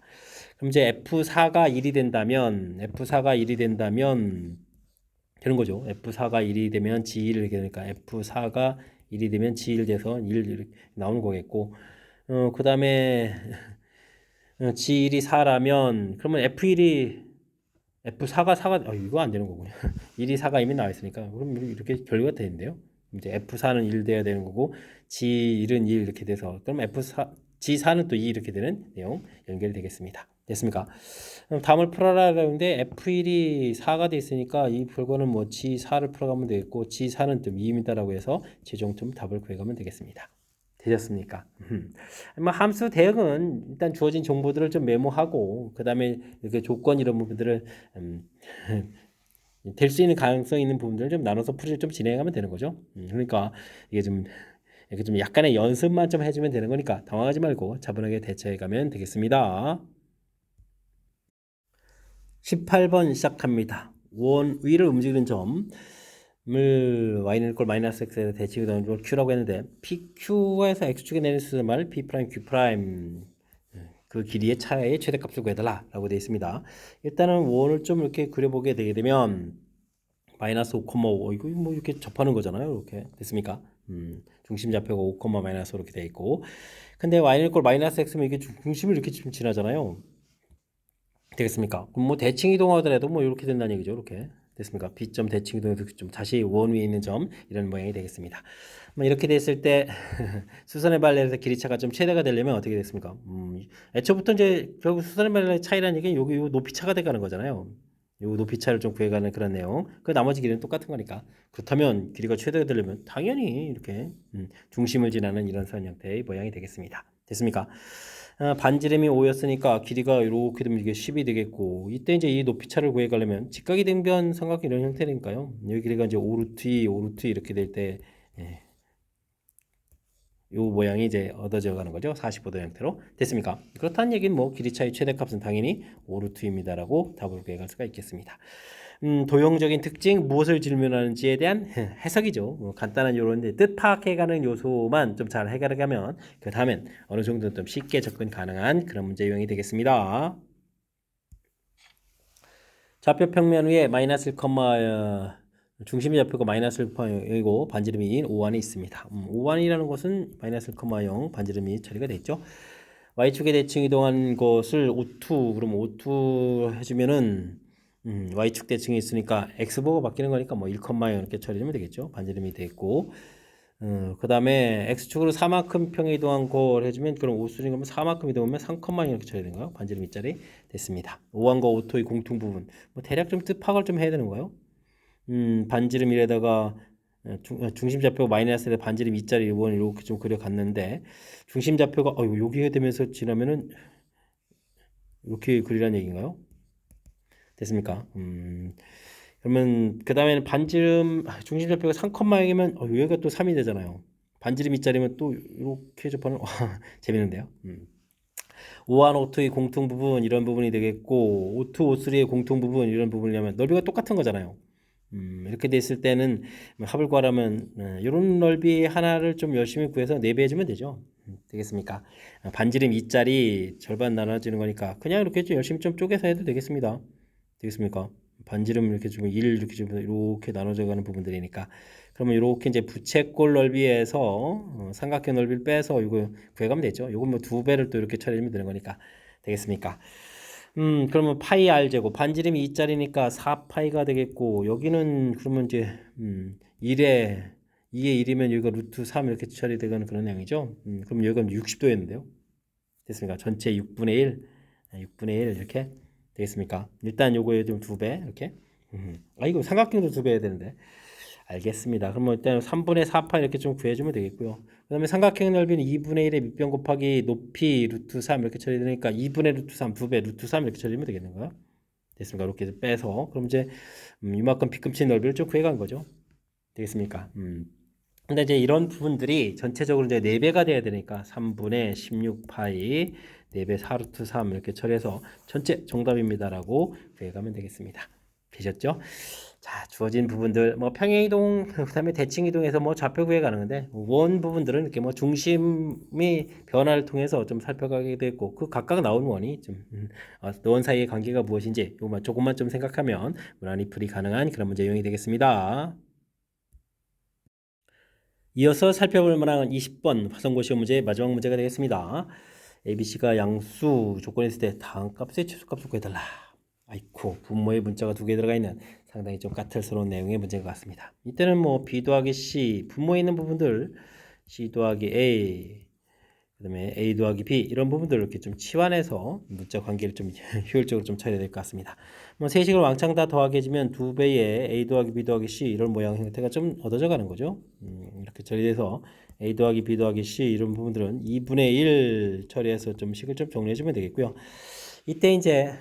그럼 이제 F4가 1이 된다면 되는 거죠. F4가 1이 되면 G1이 되니까 F4가 1이 되면 G1 돼서 1 이렇게 나오는 거겠고 그 다음에 G1이 4라면 그러면 F4가 4가 이거 안 되는 거군요. 1이 4가 이미 나와 있으니까 그럼 이렇게 결과가 되는데요. 이제 F4는 1 돼야 되는 거고 G1은 1 이렇게 돼서 그럼 G4는 또 2 이렇게 되는 내용 연결되겠습니다. 됐습니까? 그럼 다음을 풀어라는데 F1이 4가 돼 있으니까 이 결과는 뭐 G4를 풀어가면 되겠고 G4는 또 2입니다라고 해서 최종점 답을 구해가면 되겠습니다. 되셨습니까? 뭐 함수 대응은 일단 주어진 정보들을 좀 메모하고 그 다음에 이렇게 조건 이런 부분들을 될 수 있는 가능성 있는 부분들을 좀 나눠서 풀이를 좀 진행하면 되는 거죠. 그러니까 이게 좀 이렇게 좀 약간의 연습만 좀 해주면 되는 거니까 당황하지 말고 차분하게 대처해 가면 되겠습니다. 18번 시작합니다. 원 위를 움직이는 점을 y는 꼴 마이너스 x에 대칭이 되는 걸 q라고 했는데 pq에서 x축에 내린 수를 p 프라임 q 프라임 그 길이의 차의 최대값을 구해달라 라고 되어 있습니다. 일단은 원을 좀 이렇게 그려보게 되게 되면 마이너스 5,5 이거 뭐 이렇게 접하는 거잖아요. 이렇게 됐습니까? 중심 좌표가 5, 마이너스 이렇게 되어 있고 근데 y는 꼴 마이너스 x면 이게 중심을 이렇게 좀 지나잖아요. 되겠습니까? 그럼 뭐 대칭 이동하더라도 뭐 이렇게 된다는 얘기죠. 이렇게 됐습니까? B점 대칭 이동해서 좀 다시 원 위에 있는 점 이런 모양이 되겠습니다. 뭐 이렇게 됐을 때 수선의 발레에서 길이차가 좀 최대가 되려면 어떻게 됐습니까? 애초부터 이제 결국 수선의 발레의 차이라는 얘기는 여기 요 높이 차가 돼가는 거잖아요. 요 높이 차를 좀 구해가는 그런 내용. 그 나머지 길이는 똑같은 거니까. 그렇다면 길이가 최대가 되려면 당연히 이렇게 중심을 지나는 이런 선 형태의 모양이 되겠습니다. 됐습니까? 반지름이 5였으니까 길이가 이렇게 되면 이게 10이 되겠고 이때 이제 이 높이차를 구해가려면 직각이 등변 삼각 이런 형태니까요. 여기 길이가 이제 5루트 2, 5루트 2 이렇게 될 때 요 모양이 이제 얻어져 가는 거죠. 45도 형태로 됐습니까? 그렇다는 얘기는 뭐 길이 차의 최대값은 당연히 5루트입니다라고 답을 구해갈 수가 있겠습니다. 도형적인 특징, 무엇을 질문하는지에 대한 해석이죠. 뭐 간단한 요런 뜻 파악해가는 요소만 좀 잘 해결하면 그 다음엔 어느 정도 좀 쉽게 접근 가능한 그런 문제 유형이 되겠습니다. 좌표 평면 위에 마이너스 1, 중심의 좌표가 마이너스 1,0이고 반지름이 5안에 있습니다. 5안이라는 것은 마이너스 1,0 반지름이 처리가 됐죠. Y축의 대칭 이동한 것을 O2 그럼 O2 해주면은 Y축 대칭이 있으니까 X보고 바뀌는 거니까 뭐 1,0 이렇게 처리하면 되겠죠. 반지름이 됐고 그 다음에 X축으로 4만큼 평에 이동한 걸 해주면 그럼 O3 그러면 4만큼 이동하면 3,0 이렇게 처리되는 거예요. 반지름 밑자리 됐습니다. 5안과 O2의 공통 부분 뭐 대략 좀 뜻 파악을 좀 해야 되는 거예요. 반지름이에다가 중심 좌표가 마이너스에 반지름 밑자리 이렇게 좀 그려갔는데 중심 좌표가 여기에 되면서 지나면은 이렇게 그리란 얘기인가요? 됐습니까? 그러면 그 다음에는 반지름 중심 좌표가 3,0이면 여기가 또 3이 되잖아요. 반지름 밑자리면 또 이렇게 접하는 재밌는데요. 5와 O2의 공통 부분 이런 부분이 되겠고 O2, O3의 공통 부분 이런 부분이라면 넓이가 똑같은 거잖아요. 이렇게 됐을 때는 합을 구하려면 이런 넓이 하나를 좀 열심히 구해서 4배 해주면 되죠. 되겠습니까? 반지름 2짜리 절반 나눠지는 거니까 그냥 이렇게 좀 열심히 좀 쪼개서 해도 되겠습니다. 되겠습니까? 반지름 이렇게 주면 1 이렇게 주면 이렇게 나눠져 가는 부분들이니까 그러면 이렇게 이제 부채꼴 넓이에서 삼각형 넓이를 빼서 이거 구해가면 되죠. 이건 뭐 2배를 또 이렇게 처리하면 되는 거니까 되겠습니까? 그러면 파이 R제곱 반지름이 2짜리니까 4파이가 되겠고 여기는 그러면 이제 1에 2에 1이면 여기가 루트 3 이렇게 처리되는 그런 양이죠. 그럼 여기가 60도였는데요. 됐습니까? 전체 6분의 1 6분의 1 이렇게 되겠습니까? 일단 요거에 좀 2배 이렇게 이거 삼각형도 2배 해야 되는데 알겠습니다. 그러면 일단 3분의 4파 이렇게 좀 구해주면 되겠고요. 그 다음에 삼각형 넓이는 2분의 1의 밑변 곱하기 높이 루트 3 이렇게 처리되니까 2분의 루트 3, 2배 루트 3 이렇게 처리하면 되겠는 거야. 됐습니까? 이렇게 빼서 그럼 이제 이만큼 비금치 넓이를 좀 구해간 거죠. 되겠습니까? 근데 이제 이런 부분들이 전체적으로 이제 4배가 돼야 되니까 3분의 16파이 4배 4루트 3 이렇게 처리해서 전체 정답입니다라고 구해가면 되겠습니다. 되셨죠? 자, 주어진 부분들 뭐 평행이동 그다음에 대칭이동에서 뭐 좌표 구해 가는 건데 원 부분들은 이렇게 뭐 중심이 변화를 통해서 좀 살펴가게 됐고 그 각각 나오는 원이 좀 원 사이의 관계가 무엇인지 요만 조금만 좀 생각하면 무난히 풀이 가능한 그런 문제 유형이 되겠습니다. 이어서 살펴볼 만한 20번 화성고 시험 문제의 마지막 문제가 되겠습니다. ABC가 양수 조건이 있을 때 다음 값의 최소값을 구해달라. 아이쿠 분모의 문자가 2개 들어가 있는 상당히 좀 까탈스러운 내용의 문제인 것 같습니다. 이때는 뭐 B 더하기 C 분모에 있는 부분들 C 더하기 A 그 다음에 A 더하기 B 이런 부분들을 이렇게 좀 치환해서 문자 관계를 좀 효율적으로 좀 처리해야 될 것 같습니다. 뭐 세식을 왕창 다 더하게지면 2배의 A 더하기 B 더하기 C 이런 모양 형태가 좀 얻어져 가는 거죠. 이렇게 처리해서 A 더하기 B 더하기 C 이런 부분들은 2분의 1 처리해서 좀 식을 좀 정리해주면 되겠고요. 이때 이제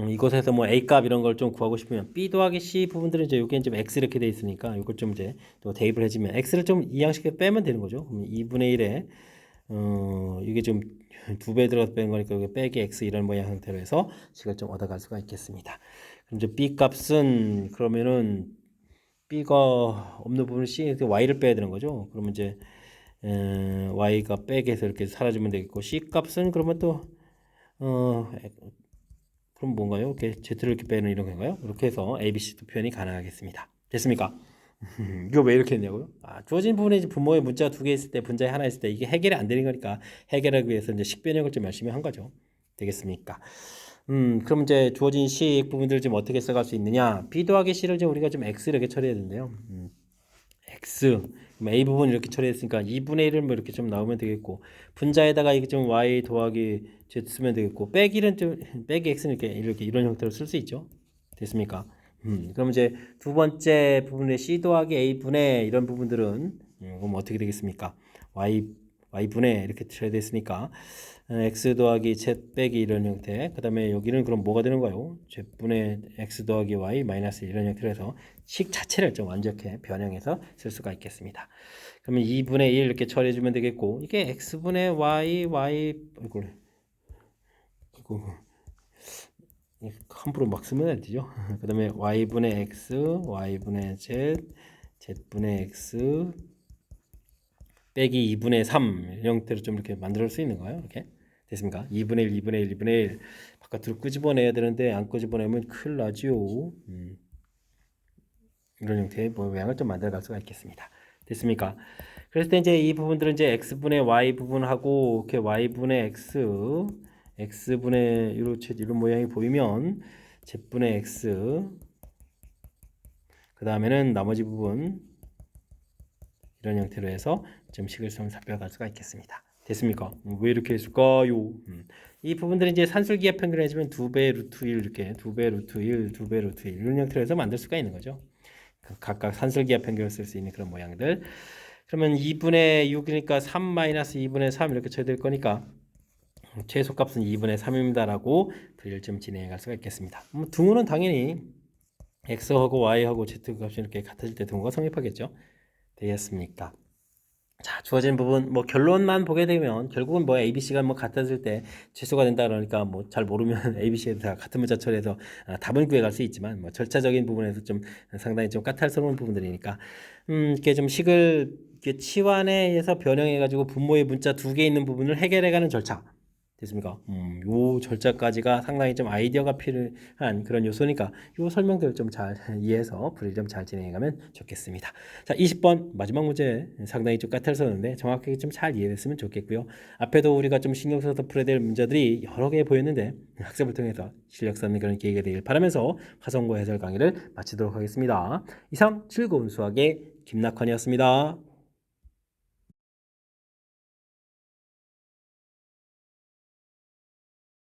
이곳에서 뭐 A 값 이런 걸 좀 구하고 싶으면 B 더하기 C 부분들은 이제 여기엔 좀 X 이렇게 돼 있으니까 이걸 좀 이제 또 대입을 해주면 X를 좀 이 양식에 빼면 되는 거죠. 그럼 2분의 1에 이게 좀 2배 들어가서 뺀 거니까 여기 빼기 X 이런 모양 형태로 해서 식을 좀 얻어갈 수가 있겠습니다. 그럼 이제 B 값은 그러면은 B가 없는 부분 C 이렇게 Y를 빼야 되는 거죠. 그러면 이제 Y가 빼기 해서 이렇게 사라지면 되겠고 C 값은 그러면 또 그럼 뭔가요? 이렇게 Z를 이렇게 빼는 이런 건가요? 이렇게 해서 A, B, C 도 표현이 가능하겠습니다. 됐습니까? 이거 왜 이렇게 했냐고요? 주어진 부분에 이제 분모의 문자가 2개 있을 때, 분자에 하나 있을 때 이게 해결이 안 되는 거니까 해결하기 위해서 이제 식변형을 좀 열심히 한 거죠. 되겠습니까? 그럼 이제 주어진 식 부분들을 좀 어떻게 써갈 수 있느냐? B 더하기 C를 이제 우리가 좀 X 이렇게 처리해야 되는데요. X 그럼 A 부분 이렇게 처리했으니까 2분의 1을 뭐 이렇게 좀 나오면 되겠고 분자에다가 이게 좀 Y 더하기 Z 쓰면 되겠고 빼기는 좀 빼기 X는 이렇게 이런 형태로 쓸 수 있죠. 됐습니까? 그럼 이제 두 번째 부분의 C 더하기 A분의 이런 부분들은 그럼 어떻게 되겠습니까? Y분의 이렇게 처리되어 있으니까 X 더하기 Z 빼기 이런 형태 그 다음에 여기는 그럼 뭐가 되는 거예요? Z분의 X 더하기 Y 마이너스 이런 형태로 해서 식 자체를 좀 완벽히 변형해서 쓸 수가 있겠습니다. 그러면 2분의 1 이렇게 처리해주면 되겠고 이게 X분의 Y 이거 함부로 막 쓰면 안 되죠. 그 다음에 y분의 x, y분의 z, z분의 x 빼기 2분의 3 형태로 좀 이렇게 만들 수 있는 거예요. 이렇게 됐습니까? 2분의 1, 2분의 1, 2분의 1 바깥으로 끄집어내야 되는데 안 끄집어내면 큰일 나지요. 이런 형태의 모양을 좀 만들어 갈 수가 있겠습니다. 됐습니까? 그랬을 때 이제 이 부분들은 이제 x분의 y 부분하고 이렇게 y분의 x, x분의 이런 모양이 보이면 z분의 x, 그 다음에는 나머지 부분 이런 형태로 해서 좀 식을 좀 살펴갈 수가 있겠습니다. 됐습니까? 왜 이렇게 했을까요? 이 부분들은 이제 산술기하 평균을 해주면 2배 루트 1 이렇게 2배 루트 1, 2배 루트 1 이런 형태로 해서 만들 수가 있는 거죠. 각각 산술기하 평균을 쓸 수 있는 그런 모양들. 그러면 2분의 6이니까 3 마이너스 2분의 3 이렇게 쳐야 될 거니까 최소값은 2분의 3입니다라고 풀이를 좀 진행해 갈 수가 있겠습니다. 등호는 당연히 x하고 y하고 z 값이 이렇게 같아질 때 등호가 성립하겠죠. 되겠습니까? 자, 주어진 부분 뭐 결론만 보게 되면 결국은 뭐 ABC가 뭐 같아질 때 취소가 된다 그러니까 뭐 잘 모르면 ABC에 다 같은 문자 처리해서 답은 구해갈 수 있지만 뭐 절차적인 부분에서 좀 상당히 좀 까탈스러운 부분들이니까 이렇게 좀 식을 이렇게 치환해서 변형해가지고 분모의 문자 2개 있는 부분을 해결해가는 절차. 됐습니까? 요 절차까지가 상당히 좀 아이디어가 필요한 그런 요소니까 요 설명들을 좀 잘 이해해서 풀이 좀 잘 진행해가면 좋겠습니다. 자, 20번 마지막 문제 상당히 좀 까탈스러운데 정확하게 좀 잘 이해됐으면 좋겠고요. 앞에도 우리가 좀 신경 써서 풀어야 될 문제들이 여러 개 보였는데 학습을 통해서 실력 쌓는 그런 계기가 되길 바라면서 화성고 해설 강의를 마치도록 하겠습니다. 이상 즐거운 수학의 김낙환이었습니다.